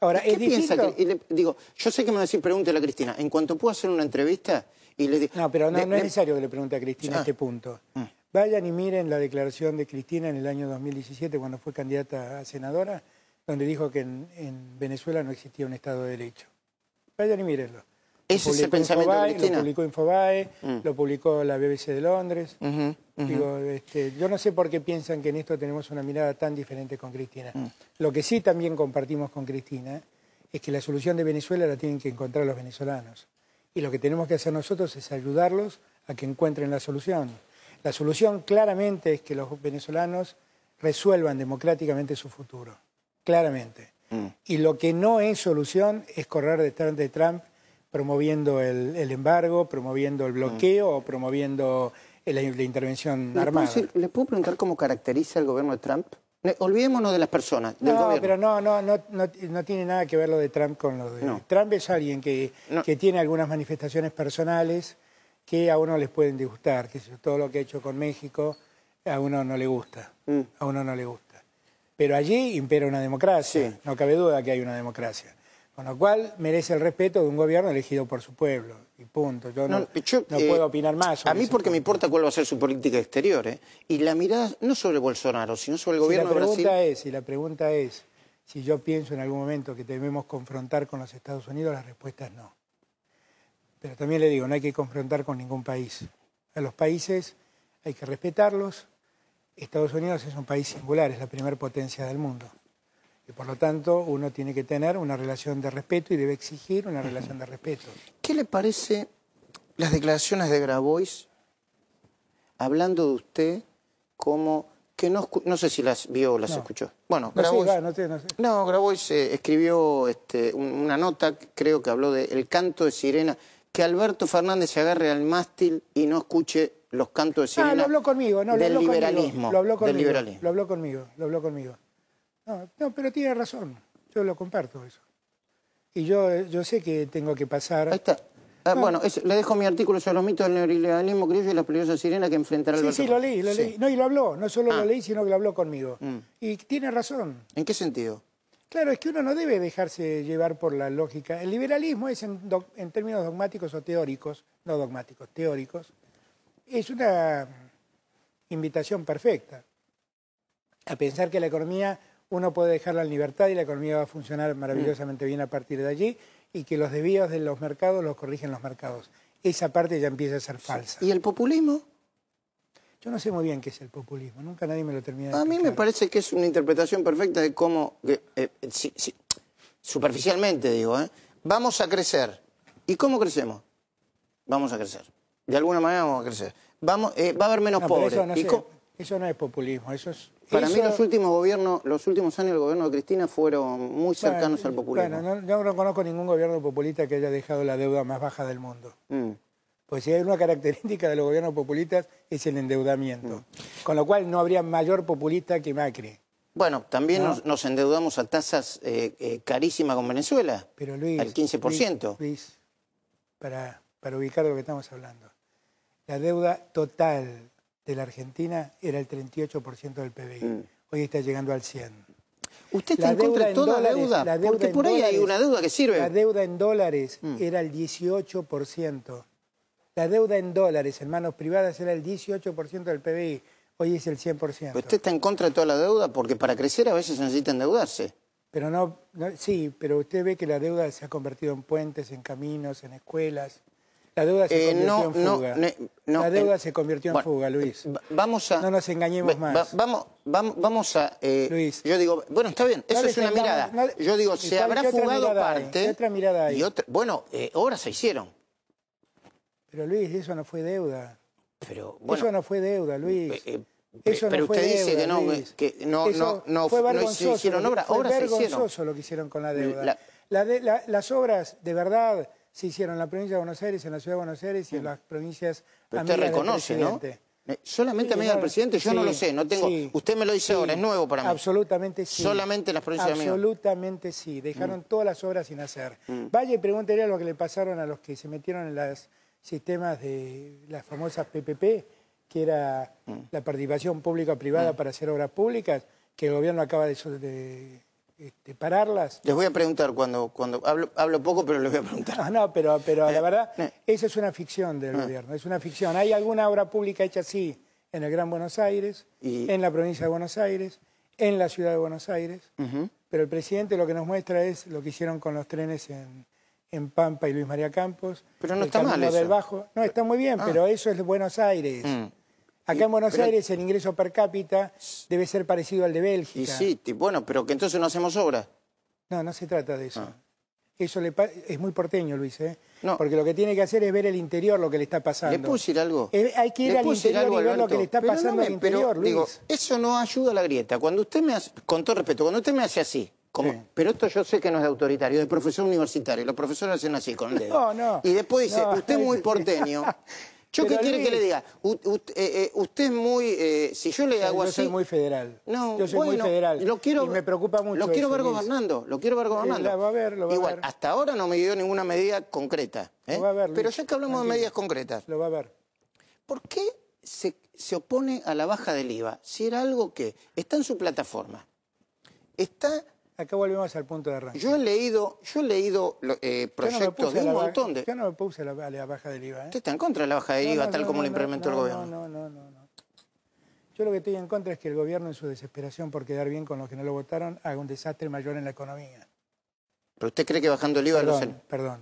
Ahora, ¿Qué piensa? Yo sé que me va a decir, pregúntele a Cristina. En cuanto pueda hacer una entrevista y le digo... No, pero no es necesario que le pregunte a Cristina este punto. Vayan y miren la declaración de Cristina en el año 2017, cuando fue candidata a senadora, donde dijo que en Venezuela no existía un Estado de Derecho. Vayan y mírenlo. ¿Ese es el pensamiento de Cristina? Lo publicó Infobae, lo publicó la BBC de Londres. Digo, yo no sé por qué piensan que en esto tenemos una mirada tan diferente con Cristina. Lo que sí también compartimos con Cristina es que la solución de Venezuela la tienen que encontrar los venezolanos. Y lo que tenemos que hacer nosotros es ayudarlos a que encuentren la solución. La solución claramente es que los venezolanos resuelvan democráticamente su futuro. Claramente. Y lo que no es solución es correr detrás de Trump promoviendo el embargo, promoviendo el bloqueo o promoviendo la intervención armada. ¿Le puedo preguntar cómo caracteriza el gobierno de Trump? Olvidémonos de las personas, del gobierno. Pero no tiene nada que ver lo de Trump con lo de... No. Trump es alguien que tiene algunas manifestaciones personales que a uno les pueden disgustar, que todo lo que ha hecho con México a uno no le gusta, Pero allí impera una democracia, no cabe duda que hay una democracia. Con lo cual merece el respeto de un gobierno elegido por su pueblo. Y punto. Yo no puedo opinar más sobre a mí ese porque me punto. importa cuál va a ser su política exterior, ¿eh? Y la mirada no sobre Bolsonaro, sino sobre el gobierno de Brasil. Si la pregunta es si yo pienso en algún momento que debemos confrontar con los Estados Unidos, la respuesta es no. Pero también le digo, no hay que confrontar con ningún país. A los países hay que respetarlos. Estados Unidos es un país singular, es la primera potencia del mundo. Y por lo tanto uno tiene que tener una relación de respeto y debe exigir una relación de respeto. ¿Qué le parece las declaraciones de Grabois hablando de usted como que no sé si las vio o las escuchó? Bueno, Grabois, Grabois escribió una nota, creo que habló del canto de sirena, que Alberto Fernández se agarre al mástil y no escuche los cantos de sirena. Lo habló conmigo, del liberalismo. Lo habló conmigo. No, pero tiene razón. Yo lo comparto eso. Y yo sé que tengo que pasar... Ahí está. Bueno, le dejo mi artículo sobre los mitos del neoliberalismo criollo y la peligrosa sirena que enfrentará Alberto. Sí, lo leí. No, y lo habló. No solo lo leí, sino que lo habló conmigo. Y tiene razón. ¿En qué sentido? Claro, es que uno no debe dejarse llevar por la lógica. El liberalismo es, en términos dogmáticos o teóricos, no dogmáticos, teóricos, es una invitación perfecta a pensar que la economía uno puede dejarla en libertad y la economía va a funcionar maravillosamente bien a partir de allí y que los desvíos de los mercados los corrigen los mercados. Esa parte ya empieza a ser falsa. ¿Y el populismo? Yo no sé muy bien qué es el populismo, nunca nadie me lo termina de explicar. A mí me parece que es una interpretación perfecta de cómo, superficialmente digo, vamos a crecer. ¿Y cómo crecemos? Vamos a crecer. De alguna manera vamos a crecer. Va a haber menos pobres. Eso no es populismo, eso es... Para mí los últimos años del gobierno de Cristina fueron muy cercanos al populismo. Bueno, yo no conozco ningún gobierno populista que haya dejado la deuda más baja del mundo. Pues si hay una característica de los gobiernos populistas es el endeudamiento. Con lo cual no habría mayor populista que Macri. Bueno, también nos endeudamos a tasas carísimas con Venezuela, pero Luis, al 15%. Luis, para ubicar lo que estamos hablando, la deuda total de la Argentina era el 38% del PBI. Hoy está llegando al 100%. ¿Usted está en contra de toda la deuda? Porque por ahí hay una deuda que sirve. La deuda en dólares era el 18%. La deuda en dólares en manos privadas era el 18% del PBI. Hoy es el 100%. ¿Pero usted está en contra de toda la deuda? Porque para crecer a veces se necesita endeudarse. Pero sí, pero usted ve que la deuda se ha convertido en puentes, en caminos, en escuelas. La deuda se convirtió en fuga. La deuda se convirtió en fuga, Luis. No nos engañemos más. Vamos a... Luis. Yo digo, bueno, está bien, eso es una mirada. Yo digo, se habrá fugado parte... ¿Qué otra mirada hay? Bueno, obras se hicieron. Pero Luis, eso no fue deuda. Pero, bueno, eso no fue deuda, Luis. Pero usted dice que no se hicieron obras. Obras se hicieron. Fue vergonzoso lo que hicieron con la deuda. Las obras, de verdad... se hicieron en la provincia de Buenos Aires, en la ciudad de Buenos Aires y en las provincias amigas del presidente. ¿No? Solamente amigas del presidente, yo no lo sé, no tengo. Usted me lo dice ahora, es nuevo para mí. Absolutamente sí. Solamente las provincias amigas. Absolutamente sí, dejaron todas las obras sin hacer. Vaya y pregúntele a lo que le pasaron a los que se metieron en los sistemas de las famosas PPP, que era la participación pública-privada para hacer obras públicas, que el gobierno acaba de pararlas. Les voy a preguntar cuando hablo poco, pero les voy a preguntar. No, pero la verdad, esa es una ficción del gobierno, es una ficción. Hay alguna obra pública hecha así en el Gran Buenos Aires, en la provincia de Buenos Aires, en la ciudad de Buenos Aires, pero el presidente lo que nos muestra es lo que hicieron con los trenes en Pampa y Luis María Campos. Pero no está mal eso. Del Bajo. No, está muy bien, pero eso es de Buenos Aires. Acá en Buenos Aires el ingreso per cápita debe ser parecido al de Bélgica. Y sí, bueno, pero que entonces no hacemos obras. No se trata de eso. Eso es muy porteño, Luis, porque lo que tiene que hacer es ver el interior, lo que le está pasando. ¿Le puedo decir algo? Hay que ir al interior y ver lo que le está pasando al interior, Luis. Digo, eso no ayuda a la grieta. Cuando usted me hace, con todo respeto, cuando usted me hace así, pero esto yo sé que no es de autoritario, es de profesor universitario, los profesores hacen así con el dedo. Y después dice, usted es muy porteño. ¿Yo qué quiere que le diga? Usted es muy... si yo le hago así... Yo soy muy federal. No, yo soy muy federal. Y me preocupa mucho Lo quiero eso, ver gobernando. Lo quiero ver gobernando. Lo va a ver. Igual, hasta ahora no me dio ninguna medida concreta. Lo va a ver, Luis. Pero ya que hablamos de medidas concretas... Lo va a ver. ¿Por qué se opone a la baja del IVA? Si era algo que está en su plataforma, está Acá volvemos al punto de arranque. Yo he leído proyectos de un montón de... Yo no me puse a la baja del IVA. Usted está en contra de la baja del IVA, tal como lo implementó el gobierno. No. Yo lo que estoy en contra es que el gobierno, en su desesperación por quedar bien con los que no lo votaron, haga un desastre mayor en la economía. ¿Pero usted cree que bajando el IVA... Perdón.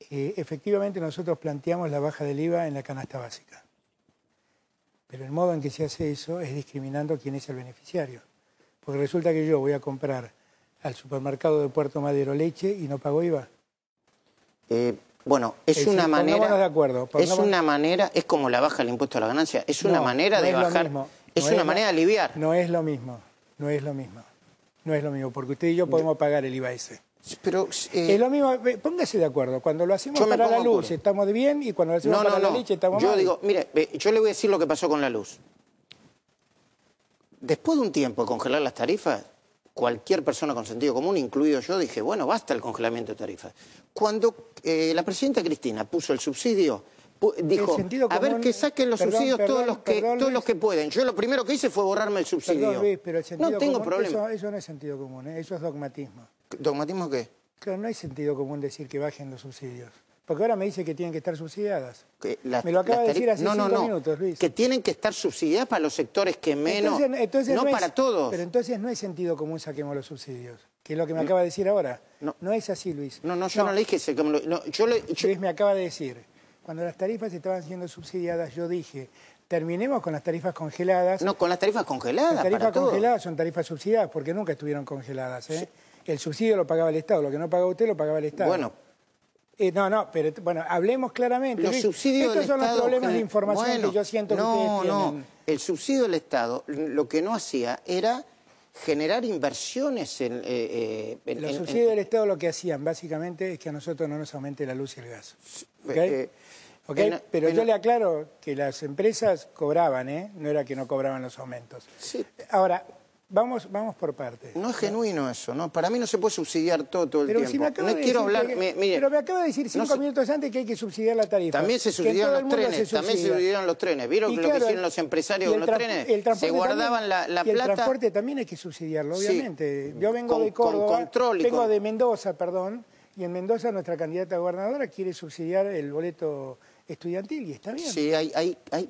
Efectivamente nosotros planteamos la baja del IVA en la canasta básica. Pero el modo en que se hace eso es discriminando a quién es el beneficiario. Porque resulta que yo voy a comprar al supermercado de Puerto Madero leche y no pago IVA. Bueno, es una manera... de acuerdo. Es una manera, es como la baja del impuesto a la ganancia, es una manera de bajar... Es una manera de aliviar. No es lo mismo, porque usted y yo podemos pagar el IVA ese. Pero, es lo mismo, póngase de acuerdo, cuando lo hacemos para la luz estamos bien y cuando lo hacemos para la leche estamos mal. Yo digo, mire, yo le voy a decir lo que pasó con la luz. Después de un tiempo de congelar las tarifas, cualquier persona con sentido común, incluido yo, dije, bueno, basta el congelamiento de tarifas. Cuando la presidenta Cristina puso el subsidio, dijo, a ver que saquen los subsidios todos los que pueden. Yo lo primero que hice fue borrarme el subsidio. Perdón, Luis, pero el sentido no tengo común, problema. Eso no es sentido común, eso es dogmatismo. ¿Dogmatismo qué? Claro, no hay sentido común decir que bajen los subsidios. Porque ahora me dice que tienen que estar subsidiadas. Me lo acaba de decir hace 5 minutos, Luis. Que tienen que estar subsidiadas para los sectores que menos, entonces no para todos. Pero entonces no es sentido común saquemos los subsidios, que es lo que me acaba de decir ahora. No es así, Luis. Yo no le dije... Luis me acaba de decir, cuando las tarifas estaban siendo subsidiadas, yo dije, terminemos con las tarifas congeladas. No, con las tarifas congeladas. Las tarifas congeladas son tarifas subsidiadas porque nunca estuvieron congeladas. Sí. El subsidio lo pagaba el Estado, lo que no pagaba usted lo pagaba el Estado. Bueno. Pero bueno, hablemos claramente. Los subsidios Estos son del los Estado, problemas de información que yo siento que ustedes tienen. El subsidio del Estado lo que no hacía era generar inversiones Los subsidios del Estado lo que hacían básicamente es que a nosotros no nos aumente la luz y el gas. Pero yo le aclaro que las empresas cobraban, no era que no cobraban los aumentos. Sí. Ahora, vamos por partes. No es genuino eso, ¿no? Para mí no se puede subsidiar todo el pero tiempo. Si me acaba no de quiero hablar... pero me acaba de decir 5 minutos antes que hay que subsidiar la tarifa. También se subsidiaron los trenes, ¿Vieron lo que hicieron los empresarios con los trenes? Se guardaban la plata... Y el transporte también hay que subsidiarlo, obviamente. Yo vengo de Córdoba, vengo de Mendoza, y en Mendoza nuestra candidata a gobernadora quiere subsidiar el boleto estudiantil y está bien. Sí,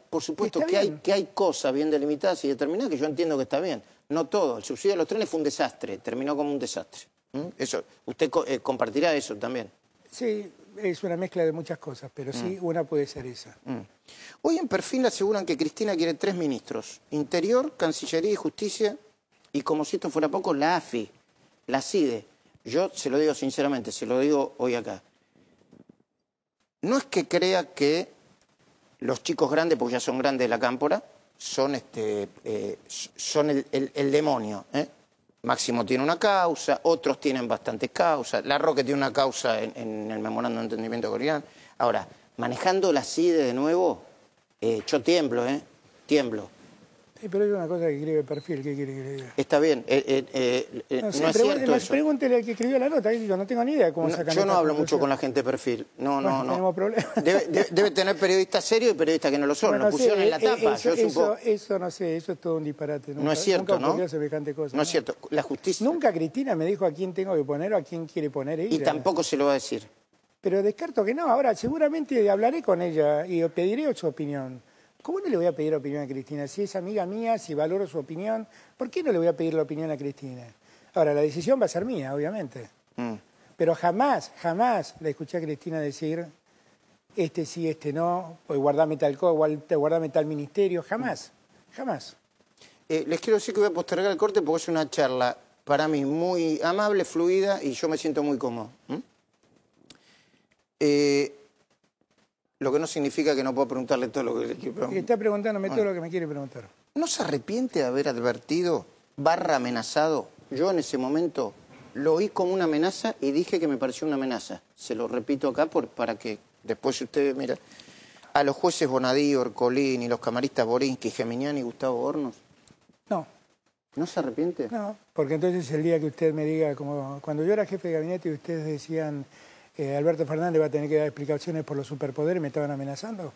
por supuesto que hay cosas bien delimitadas y determinadas que yo entiendo que está bien. No todo. El subsidio de los trenes fue un desastre, terminó como un desastre. Eso, usted compartirá eso también. Sí, es una mezcla de muchas cosas, pero sí, una puede ser esa. Hoy en Perfil aseguran que Cristina quiere 3 ministros: Interior, Cancillería y Justicia, y como si esto fuera poco, la AFI, la CIDE. Yo se lo digo sinceramente, se lo digo hoy acá. No es que crea que los chicos grandes, porque ya son grandes de la cámpora, son el demonio. Máximo tiene una causa, otros tienen bastantes causas, La Roque tiene una causa en el memorándum de entendimiento coreano. Ahora, manejando la CIDE de nuevo, yo tiemblo, tiemblo. Sí, pero es una cosa que escribe Perfil, ¿qué quiere que le diga? Está bien, no es cierto eso. Pregúntele al que escribió la nota, yo no tengo ni idea cómo sacan. Yo no hablo mucho con la gente de Perfil, no. Tenemos problemas. Debe tener periodistas serios y periodistas que no lo son, lo pusieron en la tapa. Eso no sé, eso es todo un disparate. No es cierto, nunca ocurrió semejante cosa. No es cierto, la justicia... Nunca Cristina me dijo a quién tengo que poner o a quién quiere poner ella. Y tampoco se lo va a decir. Pero descarto que no, ahora seguramente hablaré con ella y pediré su opinión. ¿Cómo no le voy a pedir opinión a Cristina? Si es amiga mía, si valoro su opinión, ¿por qué no le voy a pedir la opinión a Cristina? Ahora, la decisión va a ser mía, obviamente. Pero jamás le escuché a Cristina decir, este sí, este no, pues guardame tal cosa, guardame tal ministerio, jamás. Les quiero decir que voy a postergar el corte porque es una charla para mí muy amable, fluida y yo me siento muy cómodo. Lo que no significa que no pueda preguntarle todo lo que le quiero preguntar. Está preguntándome todo lo que me quiere preguntar. ¿No se arrepiente de haber advertido, amenazado? Yo en ese momento lo oí como una amenaza y dije que me pareció una amenaza. Se lo repito acá para que después usted mira. A los jueces Bonadío, Orcolín y los camaristas Borinsky, Geminiani y Gustavo Hornos. No. ¿No se arrepiente? No, porque entonces el día que usted me diga, como cuando yo era jefe de gabinete y ustedes decían... Alberto Fernández va a tener que dar explicaciones por los superpoderes, ¿me estaban amenazando?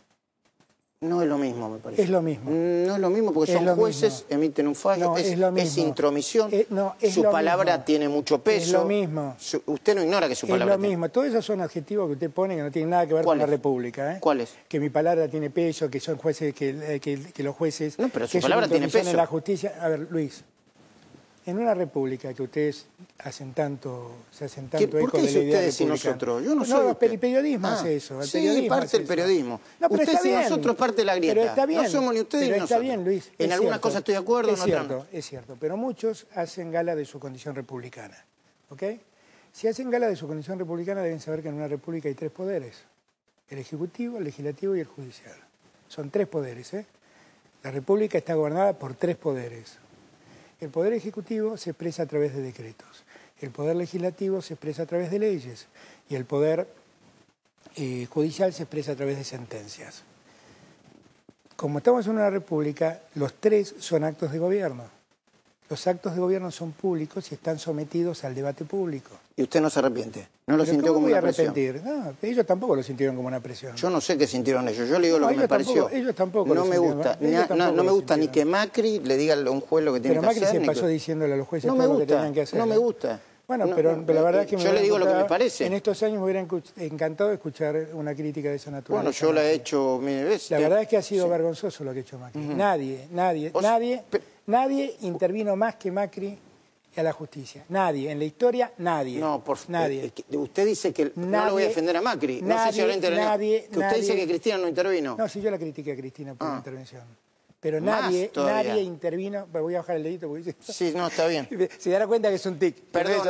No es lo mismo, me parece. Es lo mismo. No es lo mismo porque son jueces, emiten un fallo, no, es lo mismo. Es intromisión, no, es su lo palabra mismo. tiene mucho peso. Es lo mismo. Usted no ignora que su palabra es lo mismo. Todos esos son adjetivos que usted pone que no tienen nada que ver con la República. ¿Cuáles? Que mi palabra tiene peso, que son jueces, que los jueces... No, pero su palabra tiene peso. En la justicia... A ver, Luis, en una república que ustedes se hacen tanto eco de la idea republicana. Y nosotros? Yo no soy el periodismo hace eso. Sí, parte del periodismo. No, pero usted está bien. Nosotros es parte de la grieta. Pero está bien. No somos ni ustedes ni nosotros. Está bien, Luis. En algunas cosas estoy de acuerdo, en otras no. Es cierto, pero muchos hacen gala de su condición republicana. ¿Ok? Si hacen gala de su condición republicana deben saber que en una república hay 3 poderes. El ejecutivo, el legislativo y el judicial. Son 3 poderes, ¿eh? La república está gobernada por 3 poderes. El poder ejecutivo se expresa a través de decretos, el poder legislativo se expresa a través de leyes y el poder judicial se expresa a través de sentencias. Como estamos en una república, los 3 son actos de gobierno. Los actos de gobierno son públicos y están sometidos al debate público. ¿Y usted no se arrepiente? ¿No lo sintió como una presión? No, ellos tampoco lo sintieron como una presión. Yo no sé qué sintieron ellos. Yo le digo lo que me pareció. Ellos tampoco no me gusta. No me gusta ni que Macri le diga a un juez lo que tiene que hacer. Pero Macri se pasó diciéndole a los jueces todo lo que tenían que hacer. No me gusta. Bueno, pero la verdad es que yo le digo lo que me parece. En estos años me hubiera encantado escuchar una crítica de esa naturaleza. Bueno, yo la he hecho mil veces. La verdad es que ha sido vergonzoso lo que ha hecho Macri. Nadie intervino más que Macri a la justicia. Nadie. En la historia, nadie. No, nadie. Usted dice que no lo voy a defender a Macri. No sé si ahora intervino. Usted dice que Cristina no intervino. No, sí, yo la critiqué a Cristina por la intervención. Pero nadie intervino. Voy a bajar el dedito porque... Sí, no, está bien. Se dará cuenta que es un tic. Perdón,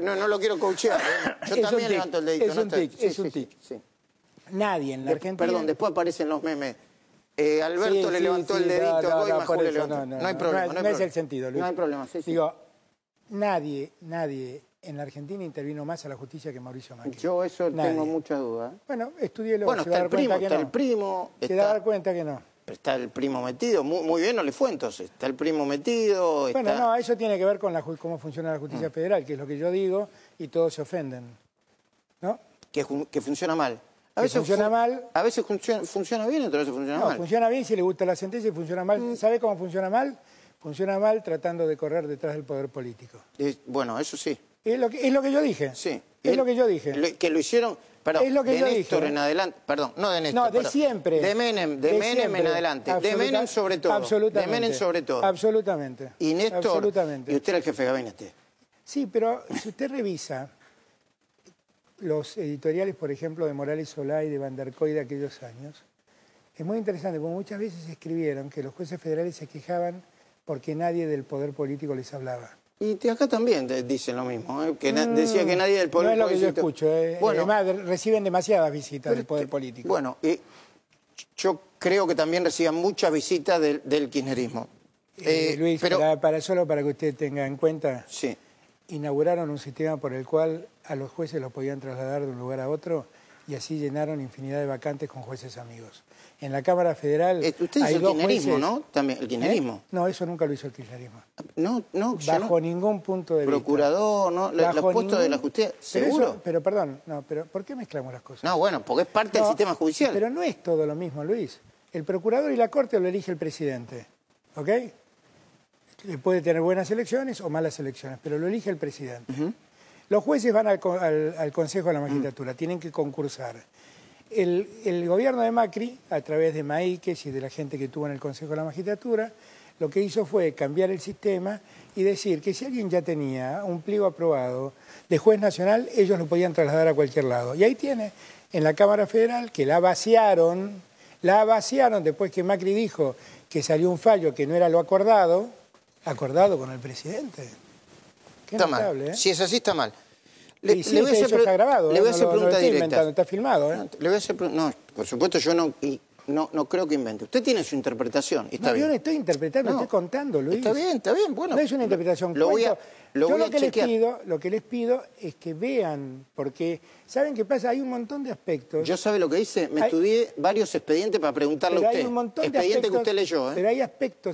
no lo quiero coachear. Yo también levanto el dedito. Es un tic. Nadie en la Argentina... Perdón, después aparecen los memes. Alberto le levantó el dedito, no hay problema. No es el sentido, Luis. No hay problema, Digo, nadie en la Argentina intervino más a la justicia que Mauricio Macri. Yo eso tengo muchas dudas. Bueno, estudielo. Bueno, está el primo. Se da cuenta que no. Está el primo metido, muy bien no le fue entonces. Está el primo metido. Bueno, no, eso tiene que ver con cómo funciona la justicia federal, que es lo que yo digo, y todos se ofenden. ¿No? Que funciona mal. A veces funciona mal. A veces funciona bien, otras veces funciona mal. No, funciona bien si le gusta la sentencia y funciona mal. ¿Sabe cómo funciona mal? Funciona mal tratando de correr detrás del poder político. Bueno, eso sí. Es lo que yo dije. Sí. Es lo que yo dije. Que lo hicieron... Perdón, es lo que de yo Néstor dije. en adelante, perdón, no de Néstor. No, de siempre. De Menem en adelante. De Menem sobre todo. Absolutamente. De Menem sobre todo. Absolutamente. Y Néstor, absolutamente. Y usted era el jefe de gabinete. Sí, pero si usted revisa los editoriales, por ejemplo, de Morales Solá y de Van der Koy de aquellos años, es muy interesante, porque muchas veces escribieron que los jueces federales se quejaban porque nadie del poder político les hablaba. Y acá también dicen lo mismo, que decía que nadie del poder político... No es lo que yo escucho, Bueno, además reciben demasiadas visitas del poder político. Bueno, yo creo que también reciban muchas visitas del kirchnerismo. Luis, solo para que usted tenga en cuenta, sí. Inauguraron un sistema por el cual a los jueces los podían trasladar de un lugar a otro y así llenaron infinidad de vacantes con jueces amigos. En la Cámara Federal usted hizo el kirchnerismo, ¿no? También, el kirchnerismo. No, eso nunca lo hizo el kirchnerismo. No, bajo ningún punto de procurador, vista. ¿no? Los puestos de la justicia, ¿seguro? Pero perdón, pero ¿por qué mezclamos las cosas? No, bueno, porque es parte del sistema judicial. Pero no es todo lo mismo, Luis. El procurador y la Corte lo elige el presidente, ¿ok? Puede tener buenas elecciones o malas elecciones, pero lo elige el presidente. Los jueces van al Consejo de la Magistratura, tienen que concursar. El gobierno de Macri, a través de Maíquez y de la gente que tuvo en el Consejo de la Magistratura, lo que hizo fue cambiar el sistema y decir que si alguien ya tenía un pliego aprobado de juez nacional, ellos lo podían trasladar a cualquier lado. Y ahí tiene, en la Cámara Federal, que la vaciaron después que Macri dijo que salió un fallo que no era lo acordado con el presidente. Qué está notable, mal. Si es así, está mal. Eso está grabado. Le voy a hacer pregunta directa. Está filmado, ¿eh? Le voy a hacer no, por supuesto yo no creo que invente. Usted tiene su interpretación. Está bien. Yo no estoy interpretando, estoy contando, Luis. Está bien. Bueno, no es una interpretación. Lo que les pido es que vean, porque ¿saben qué pasa? Hay un montón de aspectos. Yo sabe lo que hice, estudié varios expedientes para preguntarle a usted. Hay un montón de expedientes aspectos, que usted leyó, Pero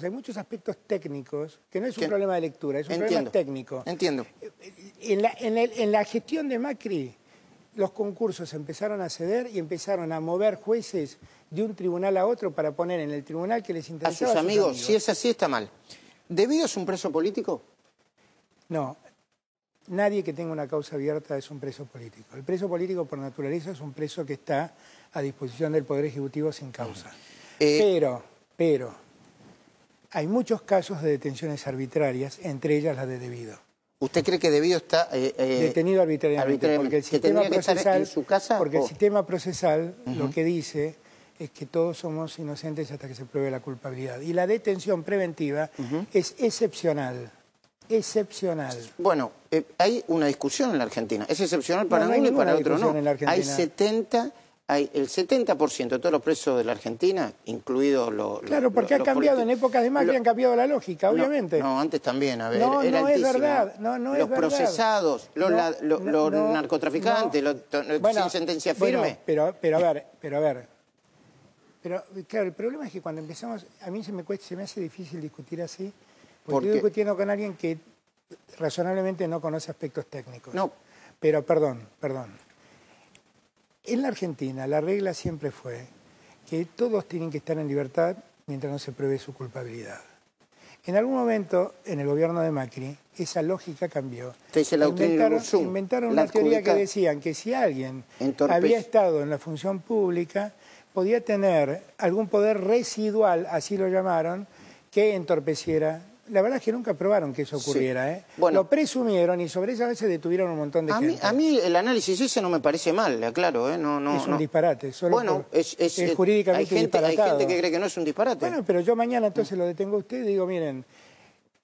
hay muchos aspectos técnicos, que no es un problema de lectura, es un problema técnico. Entiendo. En la gestión de Macri, los concursos empezaron a ceder y empezaron a mover jueces de un tribunal a otro para poner en el tribunal que les A interesaba sus amigos, si es así, está mal. ¿Debido es un preso político? No, nadie que tenga una causa abierta es un preso político. El preso político por naturaleza es un preso que está a disposición del Poder Ejecutivo sin causa. Pero, hay muchos casos de detenciones arbitrarias, entre ellas la de debido. ¿Usted cree que debido está detenido arbitrariamente? Porque el sistema procesal, en su casa? porque el sistema procesal lo que dice es que todos somos inocentes hasta que se pruebe la culpabilidad. Y la detención preventiva es excepcional. Excepcional. Bueno, hay una discusión en la Argentina. Es excepcional para no hay uno y para otro discusión no. en la Argentina. El 70% de todos los presos de la Argentina, incluidos los... Claro, porque ha cambiado en épocas de Macri, han cambiado la lógica, obviamente. No, antes también, a ver, no, era no altísima. es verdad, no es los verdad. Procesados, los narcotraficantes, sin sentencia firme. Bueno, pero a ver. Pero claro, el problema es que cuando empezamos, a mí se me hace difícil discutir así, porque estoy discutiendo con alguien que razonablemente no conoce aspectos técnicos. No. Pero perdón. En la Argentina la regla siempre fue que todos tienen que estar en libertad mientras no se pruebe su culpabilidad. En algún momento, en el gobierno de Macri, esa lógica cambió. Inventaron una teoría que decían que si alguien había estado en la función pública, podía tener algún poder residual, así lo llamaron, que entorpeciera. La verdad es que nunca probaron que eso ocurriera. Sí. Bueno, lo presumieron y sobre esa vez se detuvieron un montón de gente. A mí el análisis ese no me parece mal, le aclaro. Es un disparate. Solo es jurídicamente Hay disparatado. gente que cree que no es un disparate. Bueno, pero yo mañana entonces lo detengo a usted y digo, miren,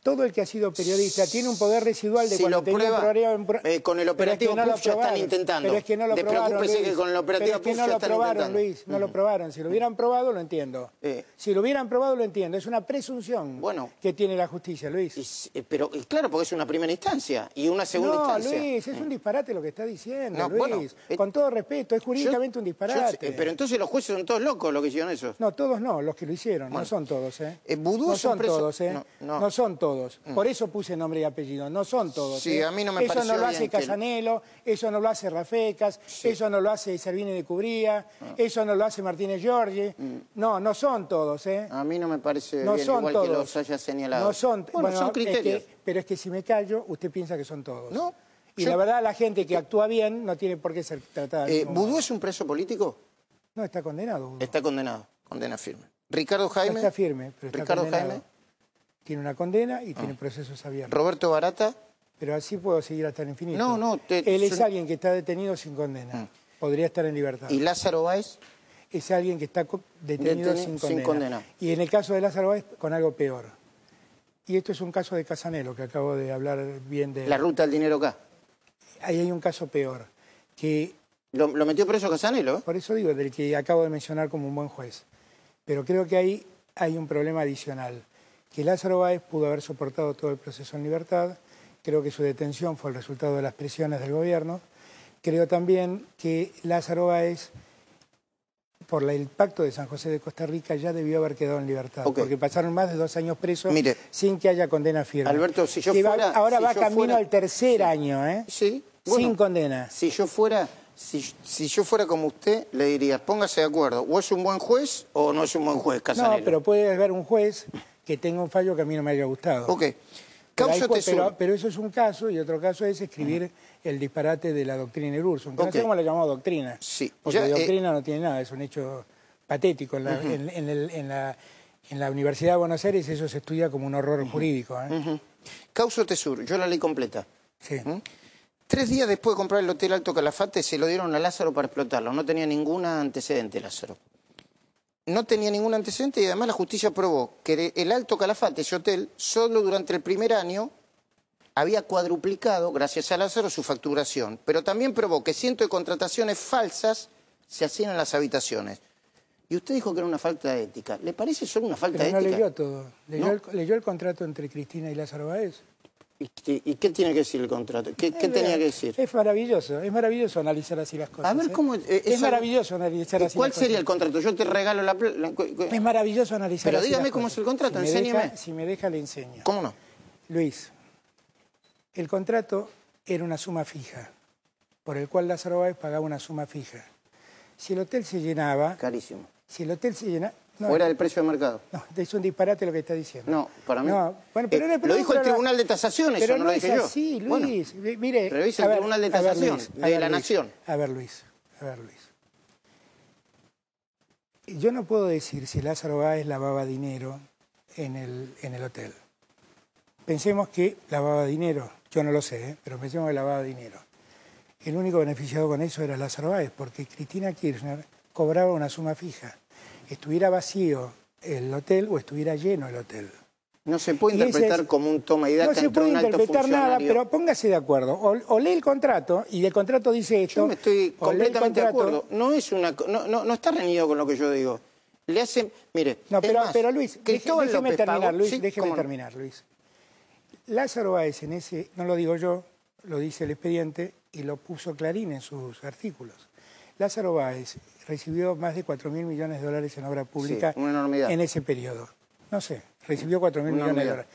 todo el que ha sido periodista tiene un poder residual de cuando tenía un programa... con el operativo PUF ya están intentando. Pero es que no lo probaron, Luis. Que con el operativo PUF ya están intentando. Luis, no lo probaron. Si lo hubieran probado, lo entiendo. Si lo hubieran probado, lo entiendo. Es una presunción que tiene la justicia, Luis. Pero claro, porque es una primera instancia y una segunda instancia. No, Luis, es un disparate lo que está diciendo, Luis. Con todo respeto, es jurídicamente un disparate. Pero entonces los jueces son todos locos los que hicieron eso. No, todos no, los que lo hicieron. No son todos, Vudú no son todos, No son todos. Por eso puse nombre y apellido. No son todos. Sí, a mí no me pareció bien. Eso no lo hace Casanelo, eso no lo hace Rafecas, eso no lo hace Servini de Cubría, eso no lo hace Martínez Giorgi. No son todos, A mí no me parece no bien, son igual todos. que los haya señalado. No son, son criterios. Pero es que si me callo, usted piensa que son todos. No. Y la verdad, la gente que actúa bien no tiene por qué ser tratada. ¿Vudú es un preso político? No, está condenado. Vudú. Está condenado, condena firme. ¿Ricardo Jaime? No está firme, pero está ¿Ricardo condenado. Jaime? Tiene una condena y tiene procesos abiertos. ¿Roberto Barata? Pero así puedo seguir hasta el infinito. No. Él es alguien que está detenido sin condena. Podría estar en libertad. ¿Y Lázaro Báez? Es alguien que está detenido sin condena. Y en el caso de Lázaro Báez, con algo peor. Y esto es un caso de Casanelo, que acabo de hablar bien de... La ruta del dinero acá. Ahí hay un caso peor, que... ¿Lo metió preso Casanelo? Por eso digo, del que acabo de mencionar como un buen juez. Pero creo que ahí hay un problema adicional. Que Lázaro Báez pudo haber soportado todo el proceso en libertad. Creo que su detención fue el resultado de las presiones del gobierno. Creo también que Lázaro Báez, por el pacto de San José de Costa Rica, ya debió haber quedado en libertad. Porque pasaron más de 2 años presos sin que haya condena firme. Alberto, si yo fuera... Ahora va camino al tercer año, Sí. Sin condena. Si yo fuera como usted, le diría, póngase de acuerdo, o es un buen juez o no es un buen juez, Casanelo. No, pero puede haber un juez que tenga un fallo que a mí no me haya gustado. Pero eso es un caso, y otro caso es escribir el disparate de la doctrina Irursun, que no sé cómo la llamamos doctrina, porque doctrina no tiene nada, es un hecho patético. En la Universidad de Buenos Aires eso se estudia como un horror jurídico. Causa Tesur, yo la leí completa. Sí. 3 días después de comprar el Hotel Alto Calafate se lo dieron a Lázaro para explotarlo, no tenía ningún antecedente Lázaro. No tenía ningún antecedente y además la justicia probó que el Alto Calafate, ese hotel, solo durante el primer año había cuadruplicado, gracias a Lázaro, su facturación. Pero también probó que cientos de contrataciones falsas se hacían en las habitaciones. Y usted dijo que era una falta de ética. ¿Le parece solo una falta de ética? No leyó todo. ¿Leyó el contrato entre Cristina y Lázaro Báez? ¿Y qué tiene que decir el contrato? ¿Qué tenía que decir? Es maravilloso analizar así las cosas. A ver cómo... Es maravilloso analizar así las cosas. ¿Cuál sería el contrato? Yo te regalo la... Es maravilloso analizar Pero así dígame las cómo cosas. es el contrato, enséñeme. Si me deja, le enseño. ¿Cómo no? Luis, el contrato era una suma fija por el cual Lázaro Báez pagaba una suma fija. Si el hotel se llenaba... Carísimo. Si el hotel se llenaba... No, fuera del precio de mercado. No, es un disparate lo que está diciendo. No, para mí... No, bueno, pero lo dijo el Tribunal de Tasación, eso no lo dije yo. Pero no es así, Luis. Bueno, mire, pero dice el Tribunal de Tasación, de la Nación. A ver, Luis. Yo no puedo decir si Lázaro Báez lavaba dinero en el hotel. Pensemos que lavaba dinero. Yo no lo sé, pero pensemos que lavaba dinero. El único beneficiado con eso era Lázaro Báez, porque Cristina Kirchner cobraba una suma fija. Estuviera vacío el hotel o estuviera lleno el hotel. No se puede interpretar como un toma y daca. No se puede interpretar nada, pero póngase de acuerdo. O lee el contrato y el contrato dice esto. Yo me estoy completamente de acuerdo. No está reñido con lo que yo digo. Le hacen, mire, no, pero Luis, Cristóbal déjeme López terminar, pagó, Luis, ¿sí? déjeme terminar, Luis. Lázaro Báez en ese, no lo digo yo, lo dice el expediente y lo puso Clarín en sus artículos. Lázaro Báez recibió más de 4.000 millones de dólares en obra pública, sí, una enormidad, en ese periodo. No sé, recibió 4.000 millones de dólares.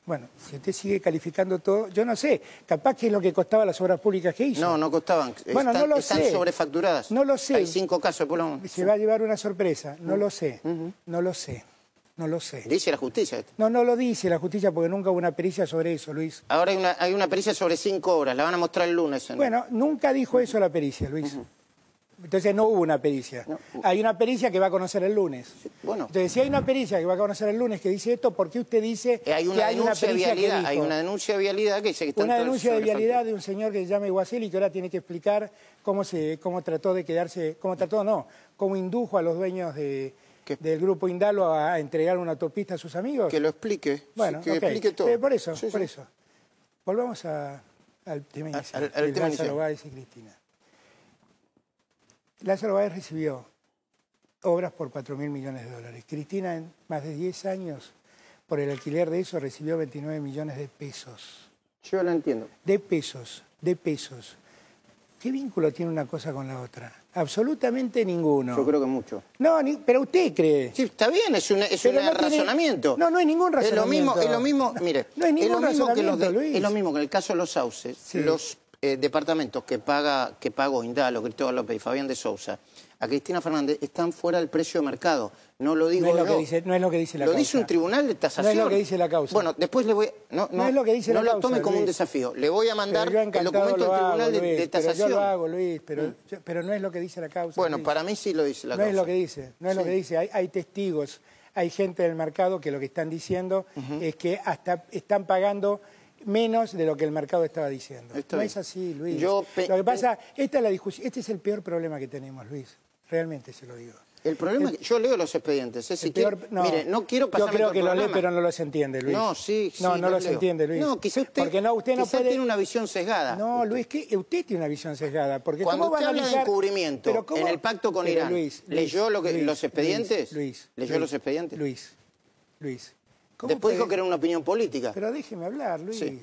Bueno, si usted sigue calificando todo, yo no sé, capaz que es lo que costaba las obras públicas que hizo. No costaban. Bueno, no lo sé. Están sobrefacturadas. No lo sé. Hay 5 casos, por lo menos. Se va a llevar una sorpresa, no lo sé, no lo sé. Dice la justicia esto. No lo dice la justicia porque nunca hubo una pericia sobre eso, Luis. Ahora hay una pericia sobre 5 obras, la van a mostrar el lunes. Bueno, nunca dijo eso la pericia, Luis. Entonces no hubo una pericia. No. Hay una pericia que va a conocer el lunes. Sí, bueno. Entonces, si hay una pericia que va a conocer el lunes que dice esto, ¿por qué usted dice que hay una pericia de vialidad, que dijo? Hay una denuncia de vialidad que dice que está una denuncia de vialidad de un señor que se llama Iguacel y que ahora tiene que explicar cómo trató de quedarse, cómo indujo a los dueños del grupo Indalo a entregar una autopista a sus amigos. Que lo explique. Bueno, que explique todo. Por eso. Volvamos al tema inicial, de Lázaro Báez y Cristina. Lázaro Báez recibió obras por 4.000 millones de dólares. Cristina, en más de 10 años, por el alquiler de eso, recibió 29 millones de pesos. Yo lo entiendo. De pesos. ¿Qué vínculo tiene una cosa con la otra? Absolutamente ninguno. Yo creo que mucho. No, pero usted cree. Sí, está bien, es un razonamiento. No es ningún razonamiento. Es lo mismo, mire, no es ningún razonamiento, Luis. Es lo mismo que en el caso de los sauces, sí. Los departamentos que pagó Indalo, Cristóbal López y Fabián de Sousa, a Cristina Fernández, están fuera del precio de mercado. No lo digo yo. No es lo que dice la causa. Lo dice un tribunal de tasación. No es lo que dice la causa. Bueno, después le voy... No es lo que dice la causa. No lo tome como un desafío. Le voy a mandar el documento del tribunal de tasación. Pero yo lo hago, Luis, pero no es lo que dice la causa. Bueno, Luis. Para mí sí lo dice la causa. No es lo que dice, no es lo que dice. Hay testigos, hay gente del mercado que lo que están diciendo es que hasta están pagando menos de lo que el mercado estaba diciendo. No es así, Luis. Lo que pasa, esta es la discusión, este es el peor problema que tenemos, Luis. Realmente se lo digo. El problema es que yo leo los expedientes. Mire, no quiero pasarme. Yo creo que lo lee, pero no los entiende, Luis. No, sí. No los entiende, Luis. No, quizá usted, porque usted no puede... tiene una visión sesgada. No, Luis, que usted tiene una visión sesgada. Porque cuando usted habla de encubrimiento en el pacto con Irán, ¿leyó los expedientes? ¿Leyó los expedientes? Luis. Después dijo que era una opinión política. Pero déjeme hablar, Luis. Sí.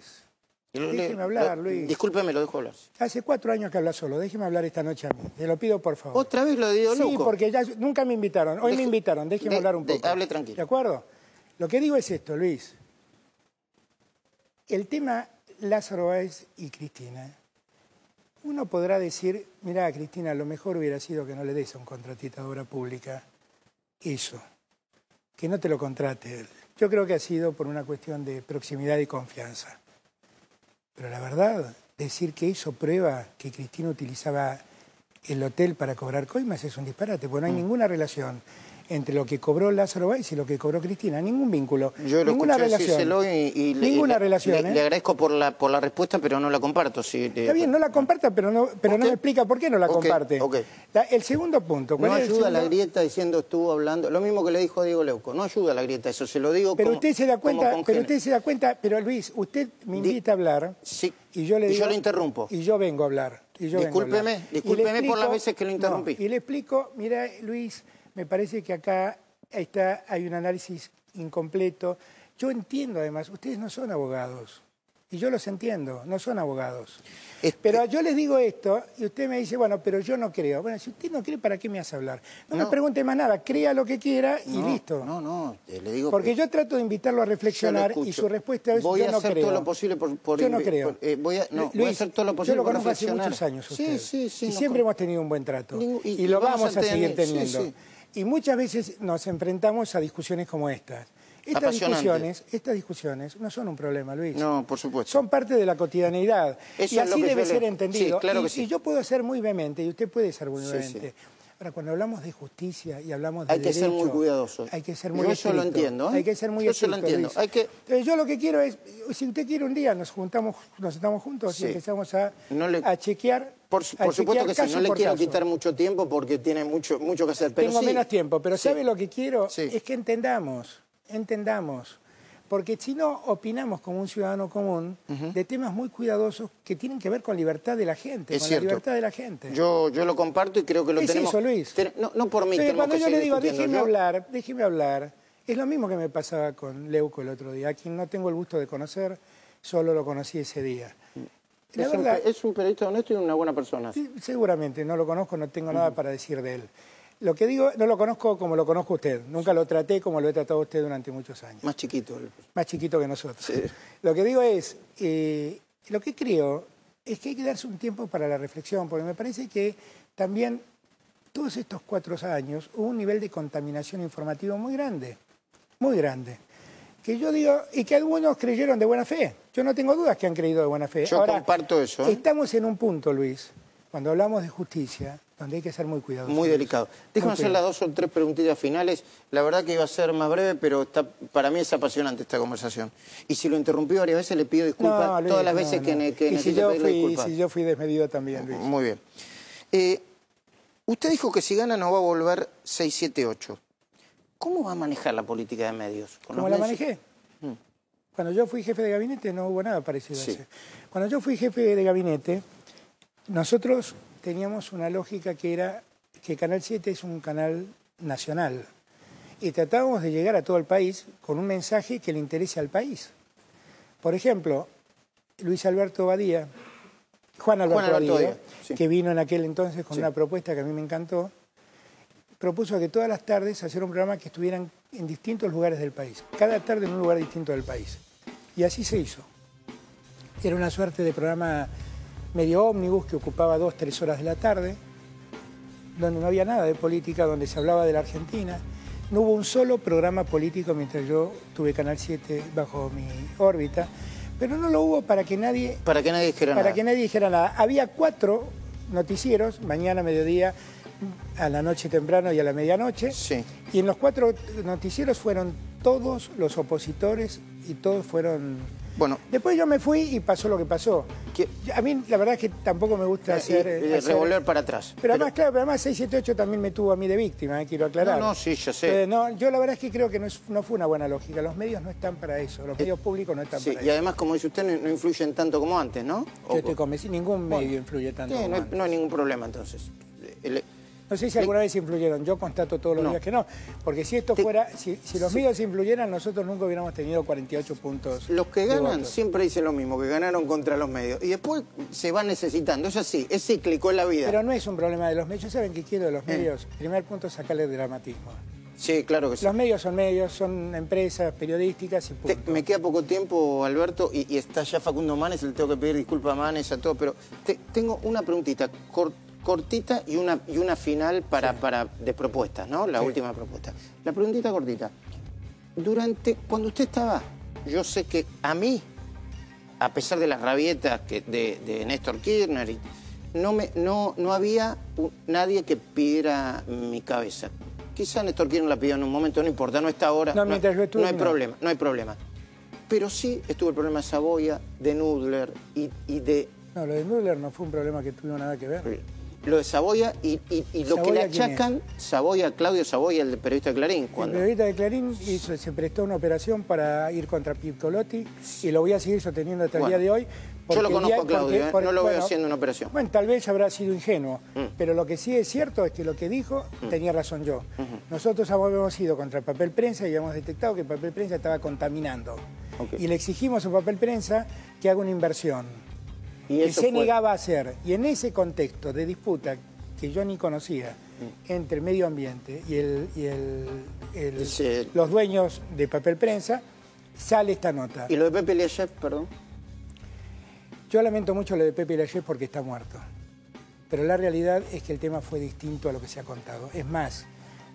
Déjeme hablar, Luis. Discúlpeme, lo dejo hablar. Hace 4 años que habla solo. Déjeme hablar esta noche a mí. Te lo pido, por favor. ¿Otra vez lo de Diego Luco? Sí, porque ya nunca me invitaron. Hoy me invitaron. Déjeme hablar un poco. Hable tranquilo. ¿De acuerdo? Lo que digo es esto, Luis. El tema Lázaro Báez y Cristina. Uno podrá decir, mirá, Cristina, lo mejor hubiera sido que no le des a un contratista de obra pública eso. Que no te lo contrate él. Yo creo que ha sido por una cuestión de proximidad y confianza. Pero la verdad, decir que eso prueba que Cristina utilizaba el hotel para cobrar coimas es un disparate, porque no hay ninguna relación entre lo que cobró Lázaro Báez y lo que cobró Cristina. Ningún vínculo. Yo lo ninguna escuché relación. Ninguna relación. Le agradezco por la respuesta, pero no la comparto. Está bien, no la comparta, pero no me explica por qué no la comparte. El segundo punto. No ayuda a la grieta diciendo estuvo hablando. Lo mismo que le dijo a Diego Leuco. No ayuda a la grieta, eso se lo digo pero como, usted se da cuenta, pero Luis, usted me invita a hablar. Sí. Y yo le digo, lo interrumpo. Y yo vengo a hablar. Discúlpeme por las veces que lo interrumpí. Y le explico, mira, Luis, me parece que acá hay un análisis incompleto. Yo entiendo, además, ustedes no son abogados. Y yo los entiendo, no son abogados. Pero yo les digo esto y usted me dice, bueno, pero yo no creo. Bueno, si usted no cree, ¿para qué me hace hablar? No me pregunte más nada, crea lo que quiera y listo. Le digo... Porque yo trato de invitarlo a reflexionar y su respuesta es, voy yo no creo. Voy a hacer todo lo posible por yo no creo. Voy a hacer todo lo posible por reflexionar. Yo lo conozco hace muchos años usted. Sí. Y siempre hemos tenido un buen trato. Y lo vamos a seguir teniendo. Sí. Y muchas veces nos enfrentamos a discusiones como estas. Estas discusiones no son un problema, Luis. No, por supuesto. Son parte de la cotidianidad. Eso y así debe ser entendido. Sí, claro que sí. Y yo puedo ser muy vehemente, y usted puede ser muy vehemente. Ahora, cuando hablamos de justicia y hablamos de derecho... Hay que ser muy cuidadoso. Hay que ser muy estricto. Yo eso lo entiendo. Hay que ser muy estricto, Yo eso lo entiendo. Entonces, yo lo que quiero es, si usted quiere un día, nos sentamos juntos y empezamos a chequear. Por supuesto que sí, no le quiero quitar mucho tiempo porque tiene mucho que hacer. Pero tengo menos tiempo, pero ¿sabe lo que quiero? Es que entendamos. Porque si no, opinamos como un ciudadano común de temas muy cuidadosos que tienen que ver con libertad de la gente, la libertad de la gente. Yo lo comparto y creo que lo tenemos... Es eso, Luis. No por mí, cuando yo le digo, déjeme hablar, es lo mismo que me pasaba con Leuco el otro día, a quien no tengo el gusto de conocer, solo lo conocí ese día. Es un periodista honesto y una buena persona. Sí, seguramente, no lo conozco, no tengo nada para decir de él. Lo que digo, no lo conozco como lo conozco usted. Nunca lo traté como lo he tratado usted durante muchos años. Más chiquito. Más chiquito que nosotros. Sí. Lo que digo es, lo que creo es que hay que darse un tiempo para la reflexión, porque me parece que también todos estos 4 años hubo un nivel de contaminación informativa muy grande. Que yo digo, y que algunos creyeron de buena fe. Yo no tengo dudas que han creído de buena fe. Yo comparto eso. Estamos en un punto, Luis, cuando hablamos de justicia, donde hay que ser muy cuidadosos. Muy delicado. Déjame hacer las 2 o 3 preguntillas finales. La verdad que iba a ser más breve, pero para mí es apasionante esta conversación. Y si lo interrumpí varias veces, le pido disculpas todas las veces que necesito pedirle disculpas. Si yo fui desmedido también, Luis. Muy bien. Usted dijo que si gana no va a volver 678. ¿Cómo va a manejar la política de medios? ¿Cómo la manejé? Cuando yo fui jefe de gabinete no hubo nada parecido a eso. Cuando yo fui jefe de gabinete, nosotros teníamos una lógica que era que Canal 7 es un canal nacional y tratábamos de llegar a todo el país con un mensaje que le interese al país. Por ejemplo, Juan Alberto Badía, que vino en aquel entonces con una propuesta que a mí me encantó, propuso que todas las tardes hacer un programa que estuvieran en distintos lugares del país, cada tarde en un lugar distinto del país. Y así se hizo. Era una suerte de programa medio ómnibus que ocupaba 2 o 3 horas de la tarde, donde no había nada de política, donde se hablaba de la Argentina. No hubo un solo programa político mientras yo tuve Canal 7 bajo mi órbita, pero no lo hubo para que nadie dijera nada. Había 4 noticieros, mañana, mediodía, a la noche temprano y a la medianoche, y en los 4 noticieros fueron todos los opositores y todos fueron... Bueno, después yo me fui y pasó lo que pasó. A mí la verdad es que tampoco me gusta hacer revolver para atrás. Pero además 678 también me tuvo a mí de víctima, quiero aclarar. No, sí, yo sé. Yo la verdad es que creo que no fue una buena lógica. Los medios no están para eso, los medios públicos no están para eso. Y además, como dice usted, no influyen tanto como antes, ¿no? Yo estoy convencido, ningún medio influye tanto como antes. No hay ningún problema entonces. No sé si alguna vez influyeron, yo constato todos los días que no, porque si esto fuera, si los medios influyeran, nosotros nunca hubiéramos tenido 48 puntos. Los que ganan siempre dicen lo mismo, que ganaron contra los medios, y después se van necesitando, es así, es cíclico en la vida. Pero no es un problema de los medios, ¿saben qué quiero de los medios? Primer punto, sacarle dramatismo. Sí, claro que sí. Los medios, son empresas periodísticas y punto. Me queda poco tiempo, Alberto, y está ya Facundo Manes, le tengo que pedir disculpas a Manes, a todo, pero tengo una preguntita cortita y una final de propuestas, ¿no? La última propuesta. La preguntita cortita. Cuando usted estaba, yo sé que a mí, a pesar de las rabietas de Néstor Kirchner, no había nadie que pidiera mi cabeza. Quizá Néstor Kirchner la pidió en un momento, no importa, no está ahora. Mientras yo estuve, no hay problema. Pero sí estuvo el problema de Saboya, de Nudler y de... No, lo de Nudler no fue un problema que tuvo nada que ver. Lo de Saboya y lo que le achacan, Claudio Saboya, el periodista de Clarín. El periodista de Clarín se prestó una operación para ir contra Piccolotti y lo voy a seguir sosteniendo hasta el día de hoy. Yo lo conozco a Claudio, no lo veo haciendo una operación. Bueno, tal vez habrá sido ingenuo, pero lo que sí es cierto es que lo que dijo tenía razón yo. Nosotros habíamos ido contra el papel prensa y habíamos detectado que el papel prensa estaba contaminando. Ok. Y le exigimos a Papel Prensa que haga una inversión Y que eso se fue- negaba a hacer. Y en ese contexto de disputa que yo ni conocía entre el medio ambiente y Sí. los dueños de Papel Prensa, sale esta nota. ¿Y lo de Pepe Liachev, perdón? Yo lamento mucho lo de Pepe Liachev porque está muerto. Pero la realidad es que el tema fue distinto a lo que se ha contado. Es más,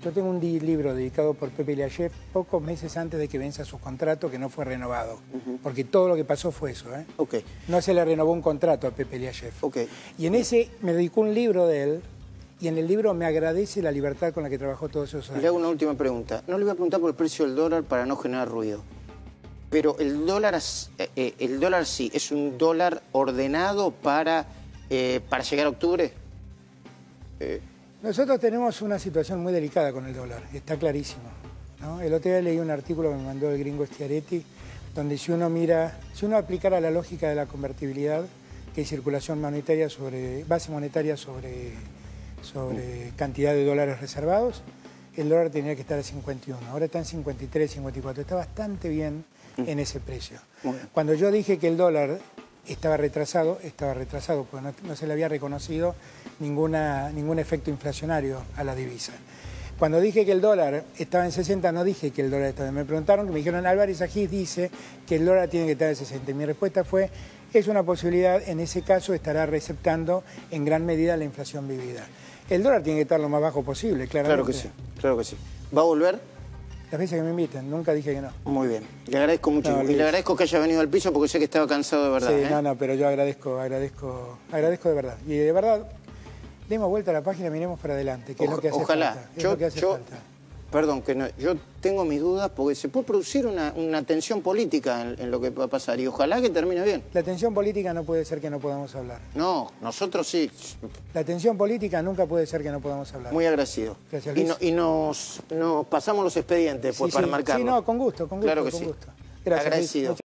yo tengo un libro dedicado por Pepe Liachev pocos meses antes de que venza su contrato, que no fue renovado. Porque todo lo que pasó fue eso, ¿eh? Ok, No se le renovó un contrato a Pepe Liachev. ok. Y en ese me dedicó un libro de él, y en el libro me agradece la libertad con la que trabajó todos esos Le hago años. una última pregunta. No le voy a preguntar por el precio del dólar para no generar ruido. Pero el dólar sí, ¿es un dólar ordenado para llegar a octubre? Nosotros tenemos una situación muy delicada con el dólar, está clarísimo, ¿no? El otro día leí un artículo que me mandó el gringo Schiaretti, donde si uno aplicara la lógica de la convertibilidad, que es circulación monetaria sobre, base monetaria sobre cantidad de dólares reservados, el dólar tenía que estar a 51, ahora está en 53, 54, está bastante bien en ese precio. Muy bien. Cuando yo dije que el dólar estaba retrasado, porque no se le había reconocido ningún efecto inflacionario a la divisa. Cuando dije que el dólar estaba en 60, no dije que el dólar estaba en... Me preguntaron, que me dijeron, Álvarez Agis dice que el dólar tiene que estar en 60. Y mi respuesta fue, es una posibilidad, en ese caso estará receptando en gran medida la inflación vivida. El dólar tiene que estar lo más bajo posible, claramente. Claro que sí, claro que sí. ¿Va a volver? Las veces que me inviten, nunca dije que no. Muy bien. Le agradezco mucho. No, y Luis. le agradezco que haya venido al piso porque sé que estaba cansado de verdad. Sí, ¿eh? no, pero yo agradezco de verdad. Y de verdad, demos vuelta a la página y miremos para adelante, que es lo que hace Ojalá. falta. Es lo que hace falta. Perdón, que no, yo tengo mis dudas porque se puede producir una tensión política en lo que va a pasar y ojalá que termine bien. La tensión política no puede ser que no podamos hablar. No, nosotros sí, La tensión política nunca puede ser que no podamos hablar. muy agradecido. Gracias, Y, Luis. y nos pasamos los expedientes pues, Sí, para sí, marcarlo. sí, no, con gusto, Claro que con sí. gusto. Gracias, Luis. Agradecido. Muchas